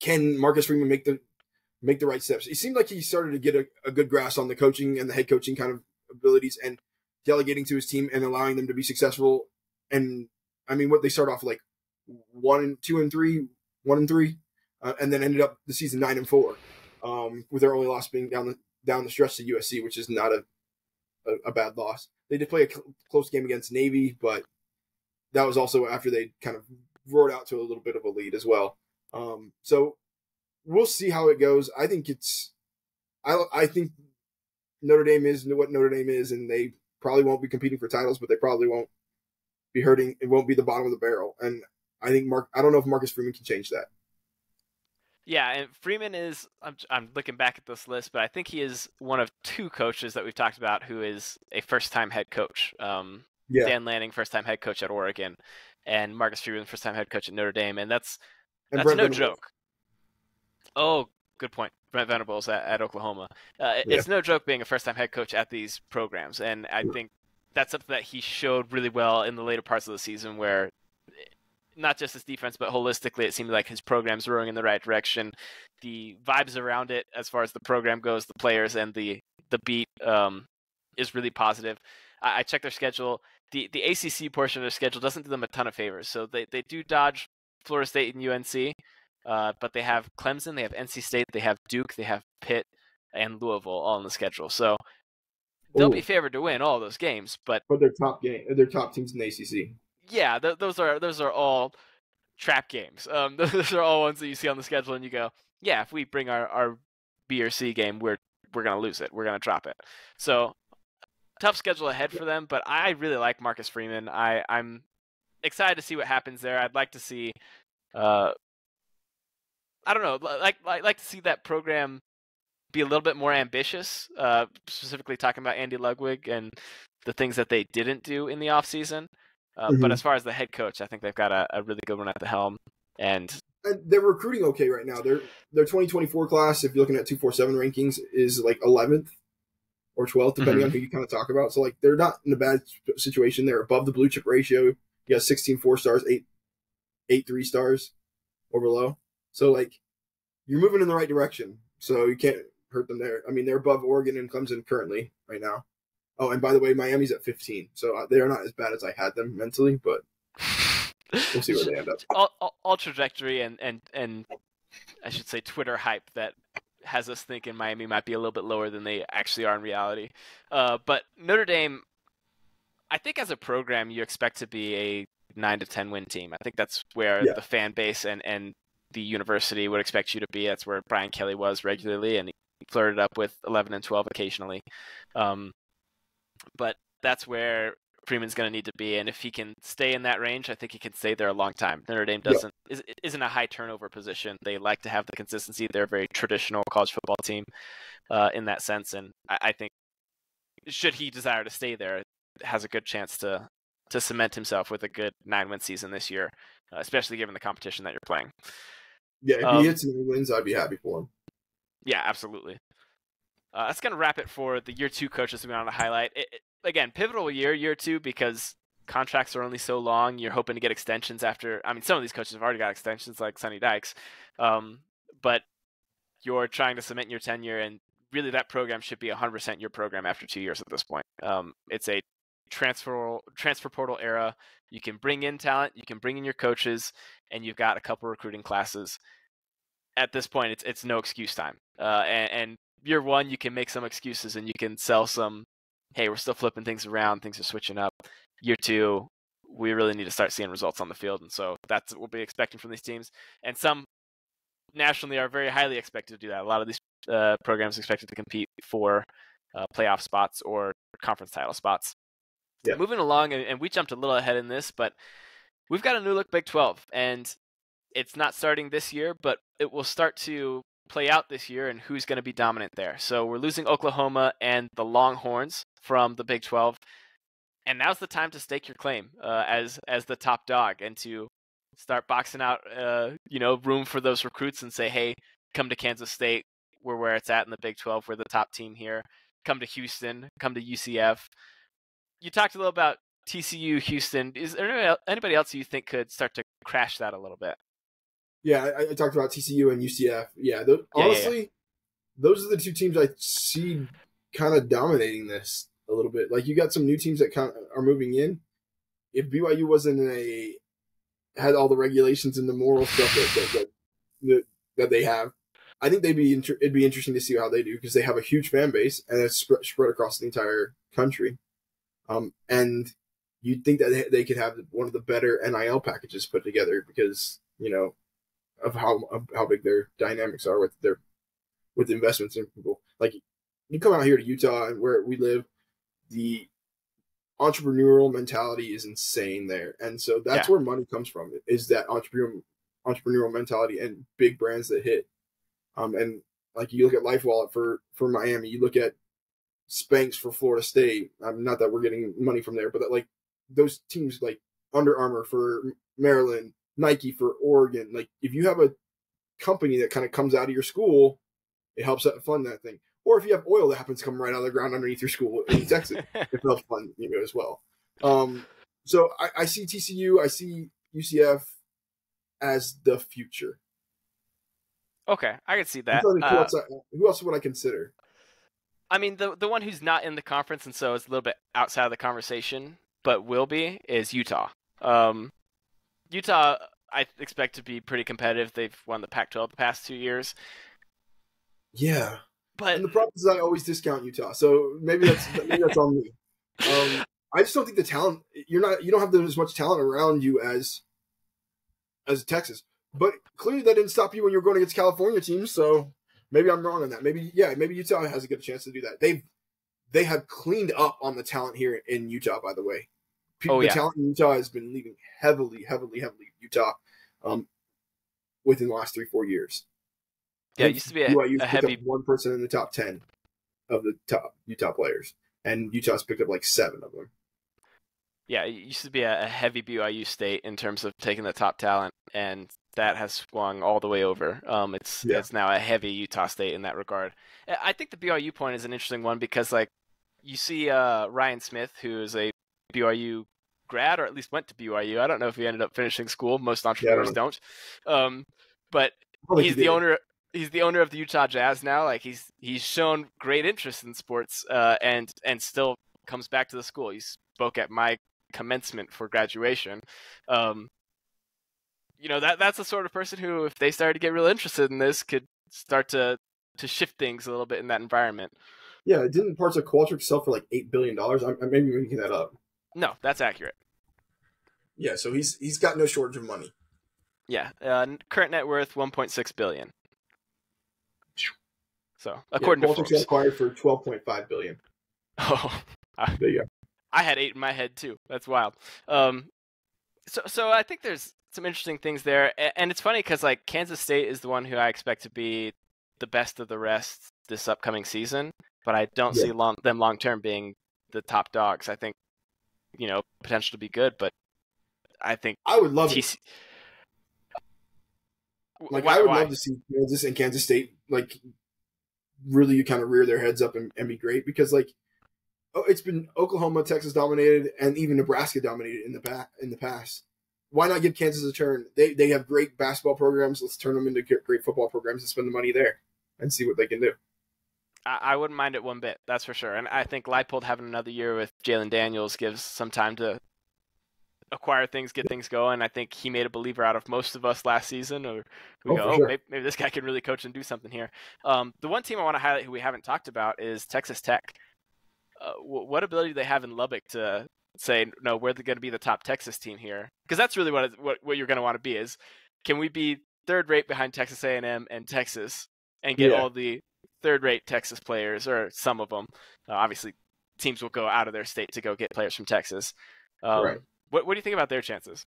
Can Marcus Freeman make the right steps? It seemed like he started to get a good grasp on the coaching and the head coaching kind of abilities and delegating to his team and allowing them to be successful. And I mean, what they start off like 1-2-3 1-3, and then ended up the season 9-4, with their only loss being down the stretch to USC, which is not a bad loss. They did play a close game against Navy, but that was also after they kind of roared out to a little bit of a lead as well. So we'll see how it goes. I think I think Notre Dame is what Notre Dame is, and they probably won't be competing for titles, but they probably won't be hurting. It won't be the bottom of the barrel. And I think I don't know if Marcus Freeman can change that. Yeah, and Freeman is, I'm looking back at this list, but I think he is one of two coaches that we've talked about who is a first-time head coach. Dan Lanning, first-time head coach at Oregon, and Marcus Freeman, first-time head coach at Notre Dame, and that's no Venables. joke. Oh, good point. Brent Venables at Oklahoma. It's no joke being a first-time head coach at these programs, and I think that's something that he showed really well in the later parts of the season where not just his defense, but holistically, it seemed like his program's rowing in the right direction. The vibes around it, as far as the program goes, the players and the beat is really positive. I checked their schedule. The ACC portion of their schedule doesn't do them a ton of favors. So they do dodge Florida State and UNC, but they have Clemson, they have NC State, they have Duke, they have Pitt, and Louisville all on the schedule. So they'll be favored to win all those games. But they're top teams in the ACC. Yeah, those are all trap games. Those are all ones that you see on the schedule, and you go, yeah, if we bring our B or C game, we're gonna lose it. We're gonna drop it. So tough schedule ahead for them, but I really like Marcus Freeman. I'm excited to see what happens there. I'd like to see, I don't know, like to see that program be a little bit more ambitious. Specifically talking about Andy Ludwig and the things that they didn't do in the offseason. But as far as the head coach, I think they've got a really good one at the helm. And they're recruiting okay right now. Their 2024 class, if you're looking at 247 rankings, is like 11th or 12th, depending on who you kind of talk about. So like they're not in a bad situation. They're above the blue chip ratio. You got 16 4-stars, 8 3-stars or below. So like you're moving in the right direction. So you can't hurt them there. I mean, they're above Oregon and Clemson currently right now. Oh, and by the way, Miami's at 15, so they're not as bad as I had them mentally, but we'll see where they end up. All trajectory and I should say Twitter hype that has us thinking Miami might be a little bit lower than they actually are in reality. But Notre Dame, I think as a program, you expect to be a 9 to 10 win team. I think that's where the fan base and the university would expect you to be. That's where Brian Kelly was regularly, and he flirted up with 11 and 12 occasionally. But that's where Freeman's going to need to be, and if he can stay in that range, I think he can stay there a long time. Notre Dame isn't a high turnover position. They like to have the consistency. They're a very traditional college football team in that sense, and I think should he desire to stay there, has a good chance to cement himself with a good 9-win season this year, especially given the competition that you're playing. Yeah, if he hits 9 wins, I'd be happy for him. Yeah, absolutely. That's going to wrap it for the year 2 coaches we want to highlight. Again, pivotal year 2, because contracts are only so long. You're hoping to get extensions after. I mean, some of these coaches have already got extensions, like Sonny Dykes. But you're trying to cement your tenure, and really that program should be 100% your program after 2 years at this point. It's a transfer portal era. You can bring in talent, you can bring in your coaches, and you've got a couple recruiting classes. At this point, it's no excuse time. And year 1, you can make some excuses and you can sell some, hey, we're still flipping things around, things are switching up. Year 2, we really need to start seeing results on the field. And so that's what we'll be expecting from these teams. And some nationally are very highly expected to do that. A lot of these programs expected to compete for playoff spots or conference title spots. Yeah. Moving along, and we jumped a little ahead in this, but we've got a new look Big 12. And it's not starting this year, but it will start to play out this year and who's going to be dominant there. So we're losing Oklahoma and the Longhorns from the Big 12. And now's the time to stake your claim as the top dog and to start boxing out room for those recruits and say, hey, come to Kansas State. We're where it's at in the Big 12. We're the top team here. Come to Houston. Come to UCF. You talked a little about TCU, Houston. Is there anybody else you think could start to crash that a little bit? Yeah, I talked about TCU and UCF. Yeah, honestly, those are the 2 teams I see kind of dominating this a little bit. Like, you got some new teams that kind of are moving in. If BYU wasn't had all the regulations and the moral stuff that that they have. I think it'd be interesting to see how they do because they have a huge fan base and it's spread across the entire country. And you'd think that they could have one of the better NIL packages put together because of how big their dynamics are with investments in people. Like you come out here to Utah and where we live, the entrepreneurial mentality is insane there, and so that's where money comes from. Is that entrepreneurial mentality and big brands that hit. And like you look at LifeWallet for Miami, you look at Spanx for Florida State. Not that we're getting money from there, but that, like those teams like Under Armour for Maryland, Nike for Oregon. Like if you have a company that kind of comes out of your school, it helps fund that thing. Or if you have oil that happens to come right out of the ground underneath your school in Texas, it helps fund as well. So I see TCU, I see UCF as the future. Okay, I can see that. Who else would I consider? I mean, the one who's not in the conference and so it's a little bit outside of the conversation, but will be, is Utah. Utah, I expect to be pretty competitive. They've won the Pac-12 the past 2 years. Yeah, but and the problem is I always discount Utah, so maybe that's on me. I just don't think the talent. You don't have as much talent around you as Texas. But clearly that didn't stop you when you were going against California teams. So maybe I'm wrong on that. Maybe Utah has a good chance to do that. They have cleaned up on the talent here in Utah. By the way, the talent in Utah has been leaving heavily Utah within the last 3-4 years. Yeah, it used to be a heavy one person in the top 10 of the top Utah players, and Utah's picked up like 7 of them. Yeah, it used to be a heavy BYU state in terms of taking the top talent, and that has swung all the way over. It's now a heavy Utah state in that regard. I think the BYU point is an interesting one because, like, you see Ryan Smith, who is a BYU grad, or at least went to BYU. I don't know if he ended up finishing school. Most entrepreneurs don't. But he's the owner. He's the owner of the Utah Jazz now. Like he's shown great interest in sports, and still comes back to the school. He spoke at my commencement for graduation. That's the sort of person who, if they started to get real interested in this, could start to shift things a little bit in that environment. Yeah, didn't Parts of Qualtrics sell for like $8 billion? I may be making that up. No, that's accurate. Yeah, so he's got no shortage of money. Yeah, current net worth $1.6 billion. So according to Forbes, acquired for $12.5 billion. Oh, there you go. I had 8 in my head too. That's wild. So I think there's some interesting things there, and it's funny because like Kansas State is the one who I expect to be the best of the rest this upcoming season, but I don't see them long term being the top dogs. I think potential to be good, but I think I would love it. I would love to see Kansas and Kansas State like really kind of rear their heads up and be great because like it's been Oklahoma, Texas dominated, and even Nebraska dominated in the past. Why not give Kansas a turn? They have great basketball programs. Let's turn them into great football programs and spend the money there and see what they can do. I wouldn't mind it one bit, that's for sure. And I think Leipold having another year with Jalen Daniels gives some time to acquire things, get things going. I think he made a believer out of most of us last season. Or maybe this guy can really coach and do something here. The one team I want to highlight who we haven't talked about is Texas Tech. What ability do they have in Lubbock to say, no, we're going to be the top Texas team here? Because that's really what you're going to want to be is, can we be third rate behind Texas A&M and Texas and get all the third rate Texas players, or some of them? Obviously, teams will go out of their state to go get players from Texas. Right. What do you think about their chances?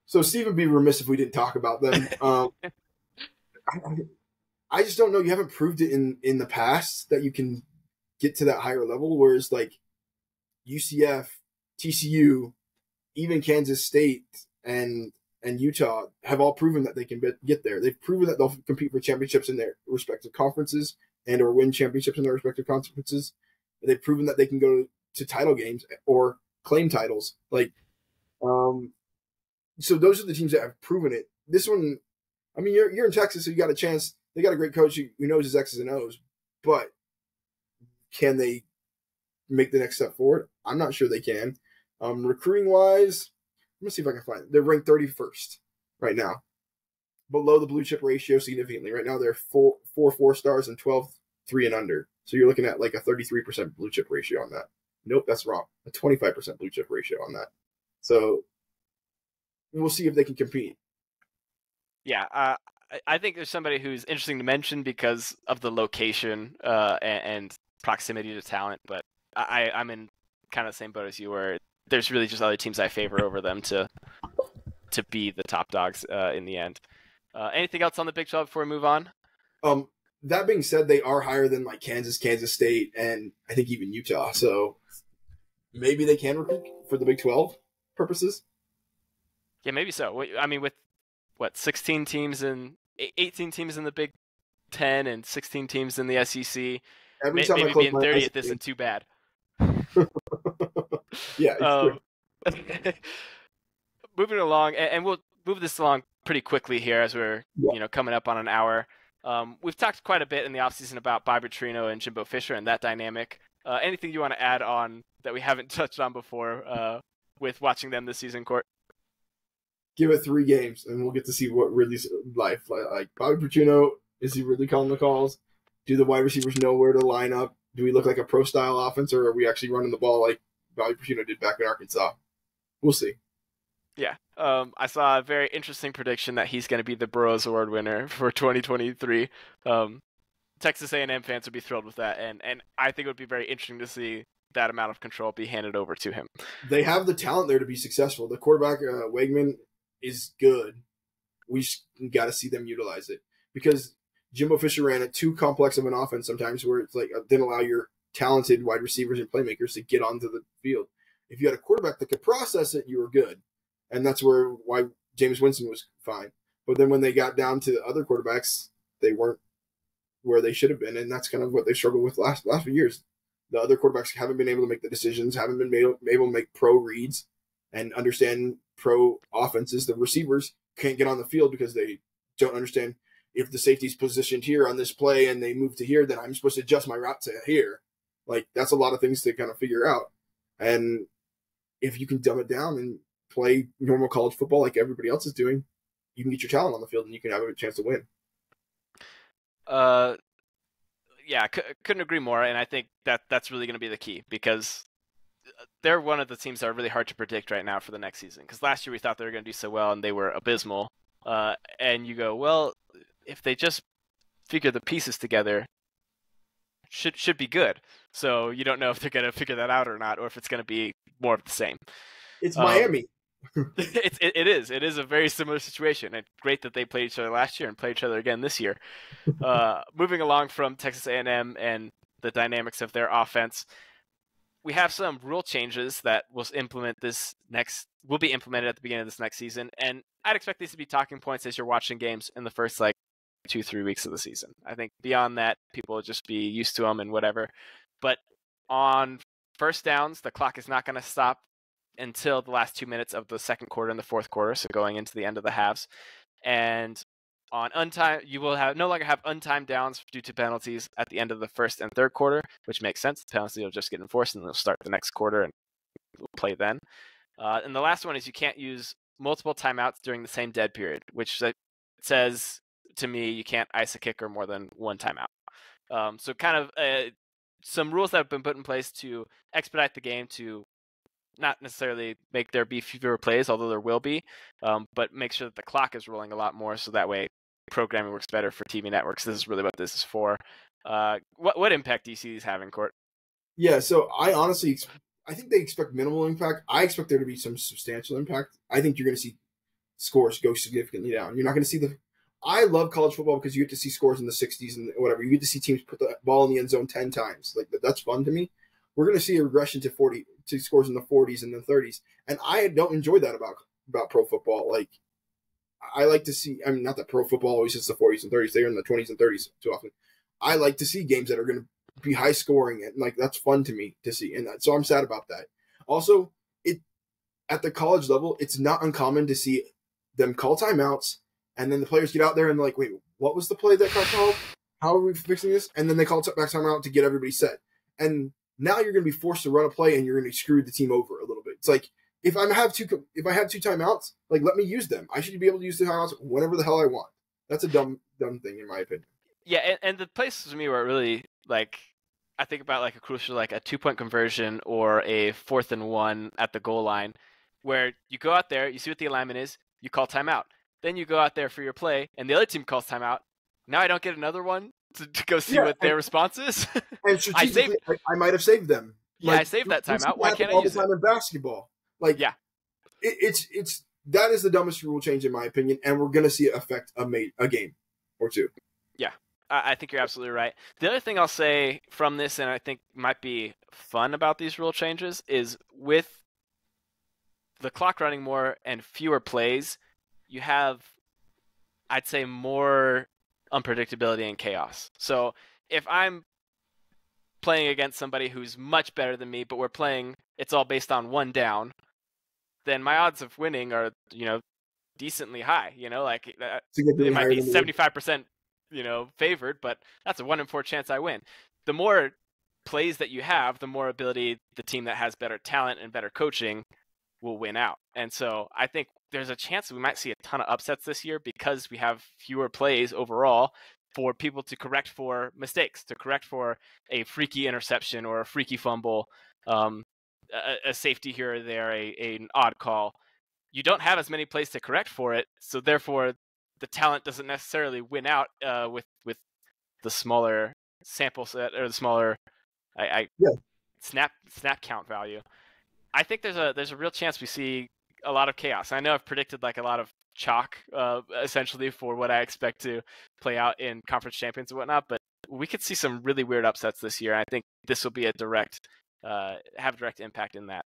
So Steve would be remiss if we didn't talk about them. I just don't know. You haven't proved it in the past that you can get to that higher level, whereas like UCF, TCU, even Kansas State and Utah have all proven that they can get there. They've proven that they'll compete for championships in their respective conferences and or win championships in their respective conferences. They've proven that they can go to title games or claim titles. So those are the teams that have proven it. This one, I mean, you're in Texas, so you got a chance. They got a great coach who knows his X's and O's, but can they make the next step forward? I'm not sure they can. Recruiting wise, let me see if I can find it. They're ranked 31st right now. below the blue chip ratio significantly. Right now, they're four 4-stars and 12 3 and under. So you're looking at like a 33% blue chip ratio on that. Nope, that's wrong. A 25% blue chip ratio on that. So we'll see if they can compete. Yeah, I think there's somebody who's interesting to mention because of the location and proximity to talent, but I'm in kind of the same boat as you, where there's really just other teams I favor over them to be the top dogs in the end. Anything else on the Big 12 before we move on? That being said, they are higher than like Kansas State, and I think even Utah. So maybe they can recruit for the Big 12 purposes. Yeah, maybe so. I mean, with what 16 teams and 18 teams in the Big 10 and 16 teams in the SEC, Every time maybe being 30th isn't too bad. Yeah. Moving along, and we'll move this along pretty quickly here as we're coming up on an hour. We've talked quite a bit in the offseason about Bobby Petrino and Jimbo Fisher and that dynamic. Anything you want to add on that we haven't touched on before with watching them this season, Court? Give it 3 games, and we'll get to see what Ridley's life like. Bobby Petrino, is he really calling the calls? Do the wide receivers know where to line up? Do we look like a pro-style offense, or are we actually running the ball like Bobby Petrino did back in Arkansas? We'll see. Yeah. I saw a very interesting prediction that he's going to be the Burroughs Award winner for 2023. Texas A&M fans would be thrilled with that, and I think it would be very interesting to see that amount of control be handed over to him. They have the talent there to be successful. The quarterback, Wegman, is good. We just got to see them utilize it, because Jimbo Fisher ran it too complex of an offense sometimes, where it's like didn't allow your talented wide receivers and playmakers to get onto the field. If you had a quarterback that could process it, you were good. And that's why Jameis Winston was fine. But then when they got down to the other quarterbacks, they weren't where they should have been, and that's kind of what they struggled with last few years. The other quarterbacks haven't been able to make the decisions, haven't been able to make pro reads and understand pro offenses. The receivers can't get on the field because they don't understand, if the safety's positioned here on this play and they move to here, then I'm supposed to adjust my route to here. Like, that's a lot of things to kind of figure out. And if you can dumb it down and play normal college football like everybody else is doing, you can get your talent on the field and you can have a chance to win. Yeah, couldn't agree more. And I think that's really going to be the key, because they're one of the teams that are really hard to predict right now for the next season. Because last year we thought they were going to do so well and they were abysmal. And you go, well, if they just figure the pieces together, should be good. So you don't know if they're going to figure that out or not, or if it's going to be more of the same. It's Miami. It is a very similar situation, and great that they played each other last year and play each other again this year. Moving along from Texas A&M and the dynamics of their offense, we have some rule changes that will be implemented at the beginning of this next season, and I'd expect these to be talking points as you're watching games in the first 2-3 weeks of the season. I think beyond that, people will just be used to them and whatever. But on first downs, the clock is not going to stop until the last 2 minutes of the second quarter and the fourth quarter, so going into the end of the halves. And on untimed, you will no longer have untimed downs due to penalties at the end of the first and third quarter, which makes sense. The penalty will just get enforced and they'll start the next quarter and we'll play then. And the last one is you can't use multiple timeouts during the same dead period, which says to me you can't ice a kicker more than one timeout. So kind of some rules that have been put in place to expedite the game, to not necessarily make there be fewer plays, although there will be, but make sure that the clock is rolling a lot more, so that way programming works better for TV networks. This is really what this is for. What impact do you see these having, Court? Yeah, so I think they expect minimal impact. I expect there to be some substantial impact. I think you're going to see scores go significantly down. You're not going to see I love college football because you get to see scores in the 60s and whatever. You get to see teams put the ball in the end zone 10 times. Like, that's fun to me. We're going to see a regression to scores in the 40s and the 30s. And I don't enjoy that about pro football. Like, I like to see, not that pro football always hits the 40s and 30s. They're in the 20s and 30s too often. I like to see games that are going to be high scoring, and like, that's fun to me to see. And so I'm sad about that. Also, at the college level, it's not uncommon to see them call timeouts, and then the players get out there and they're like, wait, what was the play that got called? How are we fixing this? And then they call back timeout to get everybody set. And now you're going to be forced to run a play, and you're going to screw the team over a little bit. It's like, if I have two timeouts, like, let me use them. I should be able to use the timeouts whenever the hell I want. That's a dumb thing in my opinion. Yeah, and the places to me where it really, like, I think about like a crucial, like a 2-point conversion or a 4th and 1 at the goal line, where you go out there, you see what the alignment is, you call timeout. Then you go out there for your play, and the other team calls timeout. Now I don't get another one to go see what their response is. And strategically, I might have saved them. Yeah, I saved that timeout. Why can't I use it? All the time in basketball. Like, yeah, it's that is the dumbest rule change in my opinion, and we're gonna see it affect a game or two. Yeah, I think you're absolutely right. The other thing I'll say from this, and I think might be fun about these rule changes, is with the clock running more and fewer plays, you have, I'd say, more unpredictability and chaos. So if I'm playing against somebody who's much better than me, but we're playing, it's all based on 1 down, then my odds of winning are, decently high. Like it might be 75%, favored, but that's a 1 in 4 chance I win. The more plays that you have, the more ability the team that has better talent and better coaching will win out. And so I think there's a chance that we might see a ton of upsets this year because we have fewer plays overall for people to correct for mistakes, to correct for a freaky interception or a freaky fumble, a safety here or there, an odd call. You don't have as many plays to correct for it, so therefore the talent doesn't necessarily win out with the smaller sample set or the smaller snap count value. I think there's a real chance we see a lot of chaos. I know I've predicted like a lot of chalk essentially for what I expect to play out in conference champions and whatnot, but we could see some really weird upsets this year. I think this will be a direct impact in that.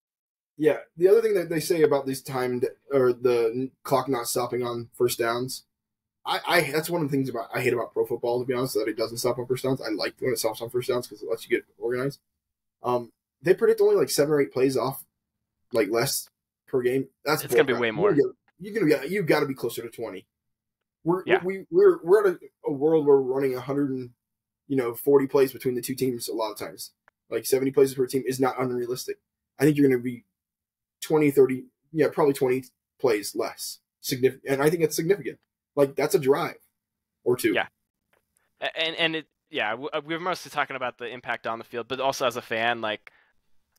Yeah, the other thing that they say about these timed or the clock not stopping on first downs, I that's one of the things I hate about pro football, to be honest, that it doesn't stop on first downs. I like when it stops on first downs because it lets you get organized. They predict only like 7 or 8 plays off, like less per game. It's going to be way more. You've got to be closer to 20. We're at a world where we're running 140 plays between the two teams a lot of times. Like 70 plays per team is not unrealistic. I think you're going to be 20, 30, probably 20 plays less. Significant, and I think it's significant. Like that's a drive or two. Yeah, and we're mostly talking about the impact on the field, but also as a fan, like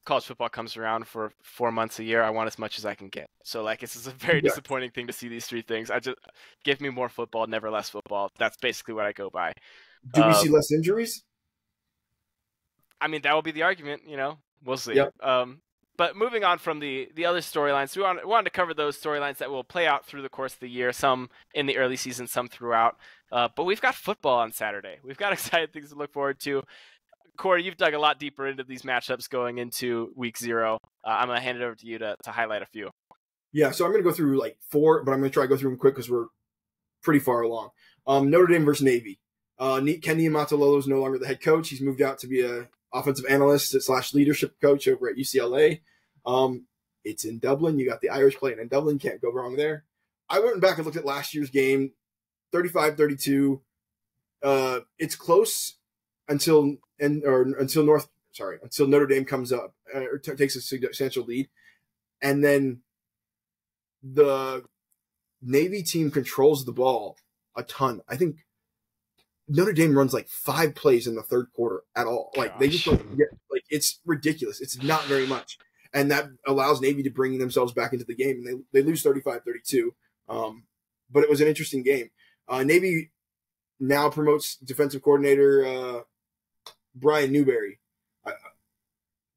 college football comes around for 4 months a year. I want as much as I can get. So like this is a very disappointing thing to see these 3 things. I just give me more football, never less football. That's basically what I go by. Do we see less injuries? I mean, that will be the argument. We'll see. Yep. But moving on from the other storylines, we wanted to cover those storylines that will play out through the course of the year, some in the early season, some throughout. But we've got football on Saturday. We've got exciting things to look forward to. Corey, you've dug a lot deeper into these matchups going into week 0. I'm going to hand it over to you to highlight a few. Yeah, so I'm going to go through like 4, but I'm going to try to go through them quick because we're pretty far along. Notre Dame versus Navy. Ken Niumatalolo is no longer the head coach. He's moved out to be a offensive analyst / leadership coach over at UCLA. It's in Dublin. You got the Irish playing in Dublin. Can't go wrong there. I went back and looked at last year's game, 35-32. It's close until Notre Dame comes up or takes a substantial lead, and then the Navy team controls the ball a ton. I think Notre Dame runs like 5 plays in the third quarter at all. Like they just don't get, like it's ridiculous. It's not very much. And that allows Navy to bring themselves back into the game. And they lose 35-32. But it was an interesting game. Navy now promotes defensive coordinator Brian Newberry.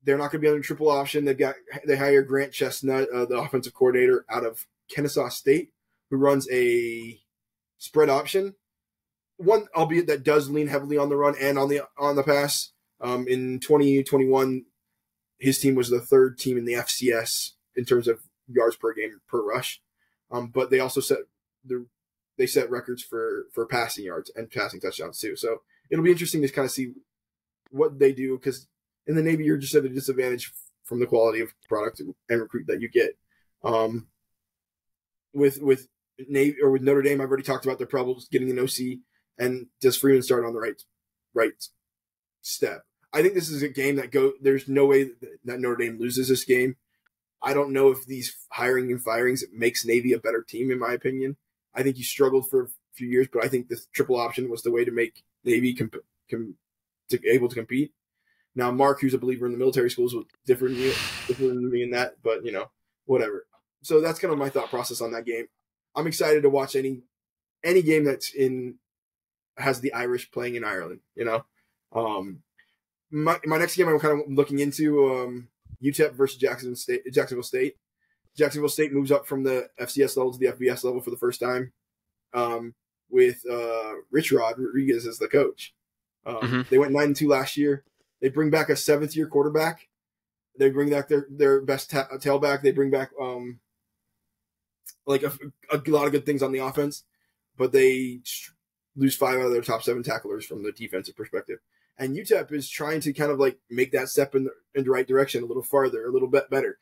They're not going to be under triple option. They hire Grant Chestnut, the offensive coordinator out of Kennesaw State, who runs a spread option. One, albeit that does lean heavily on the run and on the pass. In 2021, his team was the 3rd team in the FCS in terms of yards per game per rush. But they also set records for passing yards and passing touchdowns too. So it'll be interesting to kind of see what they do, because in the Navy you're just at a disadvantage from the quality of product and recruit that you get. With Navy or with Notre Dame, I've already talked about their problems getting an OC. And does Freeman start on the right step? I think this is a game there's no way that Notre Dame loses this game. I don't know if these hiring and firings makes Navy a better team, in my opinion. I think you struggled for a few years, but I think the triple option was the way to make Navy able to compete. Now, Mark, who's a believer in the military schools, was different than me in that, but whatever. So that's kind of my thought process on that game. I'm excited to watch any game that's has the Irish playing in Ireland. My next game I'm kind of looking into UTEP versus Jacksonville State. Jacksonville State moves up from the FCS level to the FBS level for the first time, with Rich Rod Rodriguez as the coach. They went 9-2 last year. They bring back a 7th-year quarterback. They bring back their best tailback. They bring back like a lot of good things on the offense, but they lose 5 out of their top 7 tacklers from the defensive perspective. And UTEP is trying to kind of like make that step in the right direction a little farther, a little bit better.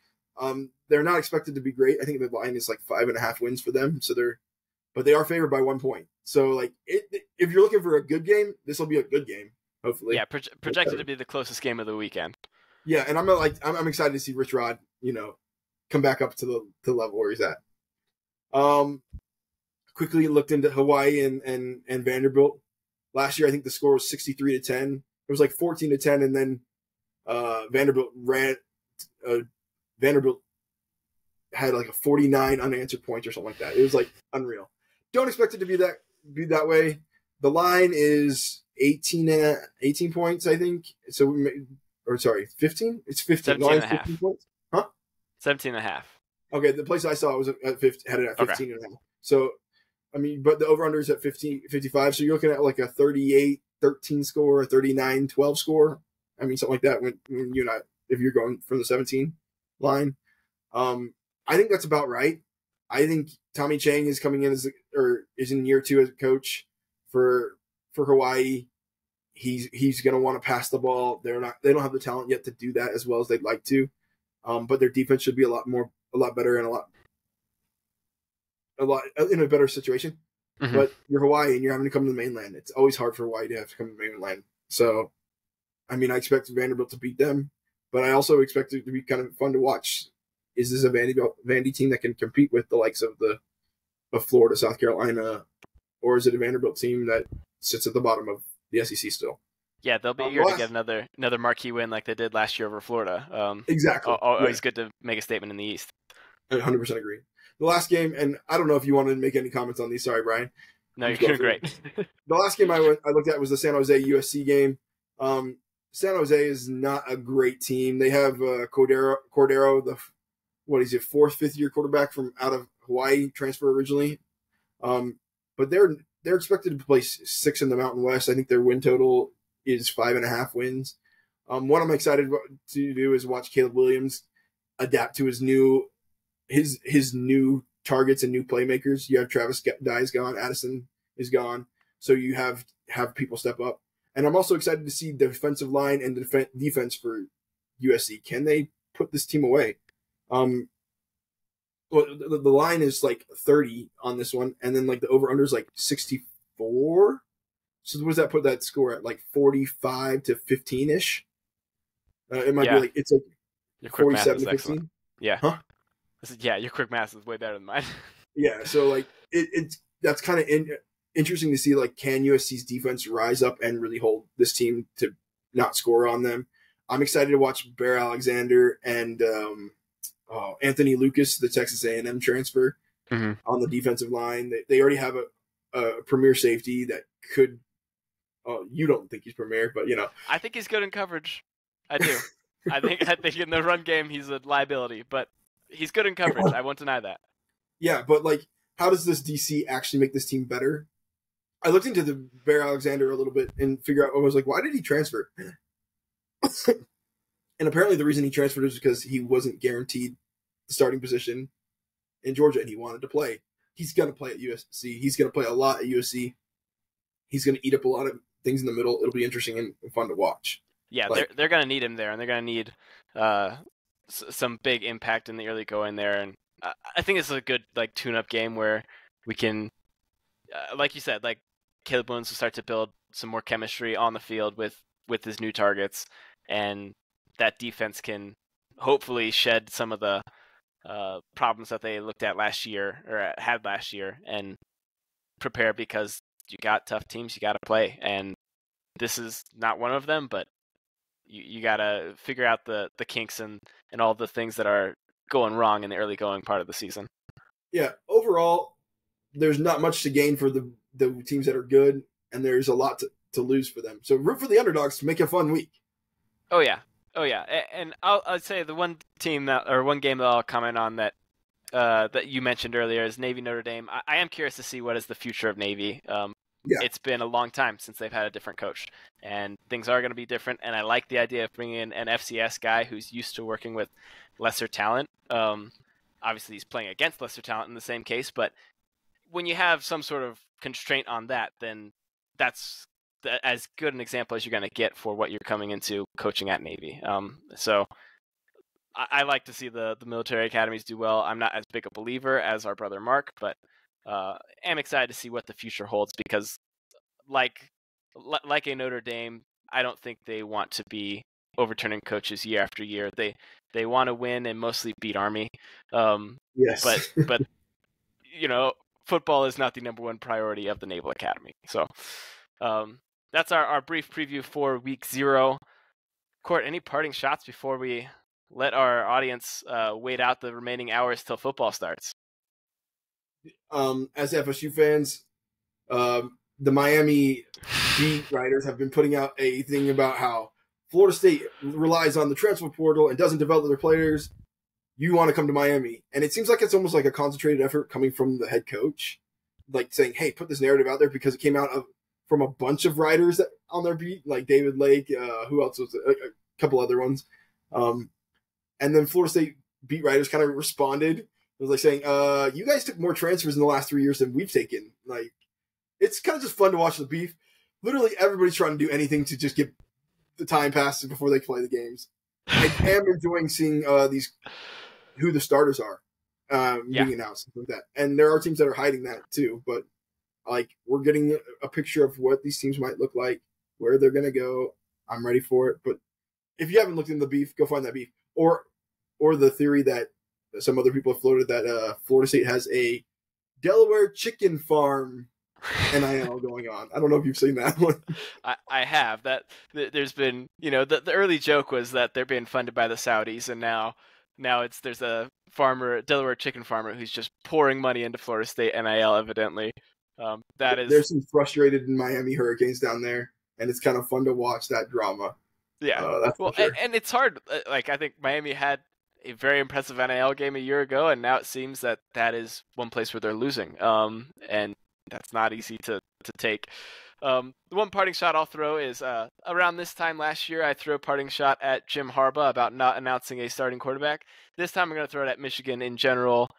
They're not expected to be great. I think the line is like 5.5 wins for them. But they are favored by 1 point. So like, if you're looking for a good game, this will be a good game. Hopefully, yeah, projected to be the closest game of the weekend. Yeah, and I'm excited to see Rich Rod, come back up to the level where he's at. Quickly looked into Hawaii and Vanderbilt. Last year, I think the score was 63-10. It was like 14-10, and then Vanderbilt had like a 49 unanswered points or something like that. It was like unreal. Don't expect it to be that way. The line is 18 points, I think. So 15? It's 15. 17 and a half. 15 points? Huh? 17 and a half. Okay, the place I saw was had it at 15 Okay. and a half. So, I mean, but the over-under is at 55. So you're looking at like a 38-13 score, a 39-12 score. I mean, something like that when if you're going from the 17 line. I think that's about right. I think Tommy Chang is coming in is in year 2 as a coach for Hawaii. He's going to want to pass the ball. They don't have the talent yet to do that as well as they'd like to. But their defense should be a lot better and a lot in a better situation. Mm-hmm. But you're Hawaii and you're having to come to the mainland. It's always hard for Hawaii to have to come to the mainland. So, I mean, I expect Vanderbilt to beat them, but I also expect it to be kind of fun to watch. Is this a Vandy team that can compete with the likes of Florida, South Carolina, or is it a Vanderbilt team that sits at the bottom of the SEC still? Yeah, they'll be eager to get another marquee win like they did last year over Florida. Exactly. Always good to make a statement in the East. I 100% agree. The last game, and I don't know if you wanted to make any comments on these. Sorry, Brian. No, you're doing great. The last game I looked at was the San Jose USC game. San Jose is not a great team. They have Cordero, the 5th-year quarterback from out of Hawaii, transfer originally. But they're expected to play 6 in the Mountain West. I think their win total is 5.5 wins. What I'm excited to do is watch Caleb Williams adapt to his new targets and new playmakers. You have Travis Dye's gone, Addison is gone, so you have people step up. And I'm also excited to see the defensive line and the defense for USC. Can they put this team away? Well, the line is like 30 on this one, and then like the over/under is like 64. So what does that put that score at? Like 45 to 15 ish. It might be like it's like 47 to 15. Yeah. Huh? Yeah, your quick math is way better than mine. Yeah, so like that's kind of interesting to see. Like, can USC's defense rise up and really hold this team to not score on them? I'm excited to watch Bear Alexander and Anthony Lucas, the Texas A&M transfer, on the defensive line. They already have a premier safety that could. Oh, you don't think he's premier, but I think he's good in coverage. I do. I think in the run game he's a liability, but he's good in coverage. I won't deny that. Yeah, but like, how does this DC actually make this team better? I looked into the Bear Alexander a little bit and figure out. I was like, why did he transfer? And apparently the reason he transferred is because he wasn't guaranteed the starting position in Georgia and he wanted to play. He's going to play at USC. He's going to play a lot at USC. He's going to eat up a lot of things in the middle. It'll be interesting and fun to watch. Yeah, they're going to need him there, and they're going to need some big impact in the early going there. And I think it's a good like tune-up game where we can, like you said, like Caleb Williams will start to build some more chemistry on the field with his new targets, and that defense can hopefully shed some of the problems that they looked at last year or had last year, and prepare because you got tough teams you got to play, and this is not one of them. But you got to figure out the kinks and all the things that are going wrong in the early going part of the season. Yeah, overall, there's not much to gain for the teams that are good, and there's a lot to lose for them. So root for the underdogs to make it a fun week. Oh yeah, and I'd say the one game that I'll comment on that you mentioned earlier is Navy Notre Dame. I am curious to see what is the future of Navy. It's been a long time since they've had a different coach, and things are going to be different. And I like the idea of bringing in an FCS guy who's used to working with lesser talent. Obviously, he's playing against lesser talent in the same case, but when you have some sort of constraint on that, then that's as good an example as you're going to get for what you're coming into coaching at Navy. So I like to see the military academies do well. I'm not as big a believer as our brother Mark, but am excited to see what the future holds, because like a Notre Dame, I don't think they want to be overturning coaches year after year. They want to win and mostly beat Army. Yes. But football is not the number one priority of the Naval Academy. So that's our brief preview for week 0. Court, any parting shots before we let our audience wait out the remaining hours till football starts? As FSU fans, the Miami beat writers have been putting out a thing about how Florida State relies on the transfer portal and doesn't develop their players. You want to come to Miami. And it seems like it's almost like a concentrated effort coming from the head coach, like saying, hey, put this narrative out there, because it came out from a bunch of writers on their beat, like David Lake, who else was it? A couple other ones. And then Florida State beat writers kind of responded. It was like saying, you guys took more transfers in the last 3 years than we've taken. Like, it's kind of just fun to watch the beef. Literally everybody's trying to do anything to just get the time passed before they play the games. I am enjoying seeing who the starters are being announced, like that. And there are teams that are hiding that too, but like, we're getting a picture of what these teams might look like, where they're going to go. I'm ready for it. But if you haven't looked into the beef, go find that beef. Or the theory that some other people have floated that Florida State has a Delaware chicken farm NIL going on. I don't know if you've seen that one. I have. That there's been, the early joke was that they're being funded by the Saudis, and now there's a Delaware chicken farmer who's just pouring money into Florida State NIL, evidently. There's some frustrated Miami Hurricanes down there, and it's kind of fun to watch that drama. Yeah. That's for sure. And it's hard. Like, I think Miami had a very impressive NIL game a year ago, and now it seems that is one place where they're losing. And that's not easy to take. The one parting shot I'll throw is around this time last year, I threw a parting shot at Jim Harbaugh about not announcing a starting quarterback. This time I'm going to throw it at Michigan in general.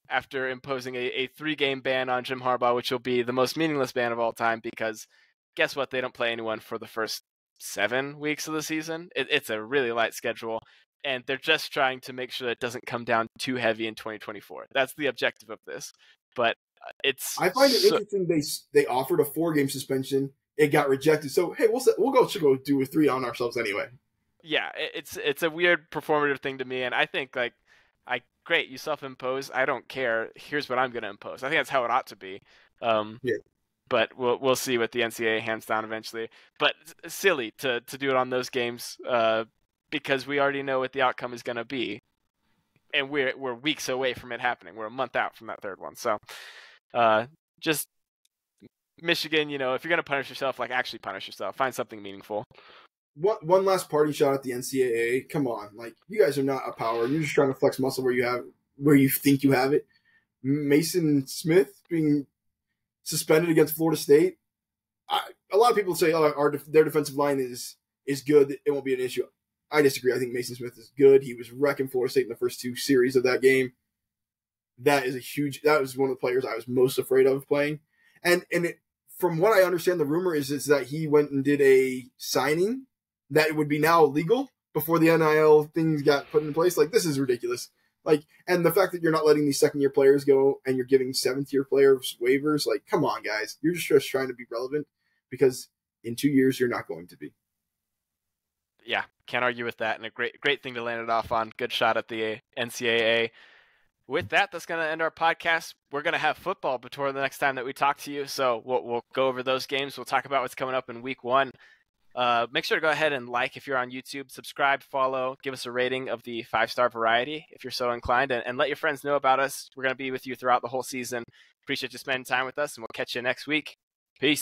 After imposing a 3-game ban on Jim Harbaugh, which will be the most meaningless ban of all time, because guess what? They don't play anyone for the first 7 weeks of the season. It's a really light schedule, and they're just trying to make sure that it doesn't come down too heavy in 2024. That's the objective of this. But I find it interesting they offered a 4-game suspension. It got rejected. So, hey, we'll go do a 3 on ourselves anyway. Yeah, it's a weird performative thing to me, and I think, like, great, you self-impose. I don't care. Here's what I'm going to impose. I think that's how it ought to be. Yeah. But we'll see what the NCAA hands down eventually. But it's silly to do it on those games because we already know what the outcome is going to be, and we're weeks away from it happening. We're a month out from that 3rd one. So just Michigan, if you're going to punish yourself, like, actually punish yourself. Find something meaningful. One last party shot at the NCAA. Come on, like, you guys are not a power. You're just trying to flex muscle where you think you have it. Mason Smith being suspended against Florida State. A lot of people say, their defensive line is good. It won't be an issue. I disagree. I think Mason Smith is good. He was wrecking Florida State in the first 2 series of that game. That was one of the players I was most afraid of playing. And from what I understand, the rumor is that he went and did a signing that would be now legal before the NIL things got put in place. Like, this is ridiculous. Like, and the fact that you're not letting these 2nd-year players go and you're giving 7th-year players waivers, like, come on, guys. You're just trying to be relevant, because in 2 years you're not going to be. Yeah, can't argue with that. And a great thing to land it off on. Good shot at the NCAA. with that, that's going to end our podcast. We're going to have football before the next time that we talk to you. So we'll go over those games. We'll talk about what's coming up in week 1. Make sure to go ahead and like if you're on YouTube, subscribe, follow, give us a rating of the 5-star variety if you're so inclined, and let your friends know about us. We're going to be with you throughout the whole season. Appreciate you spending time with us, and we'll catch you next week. Peace.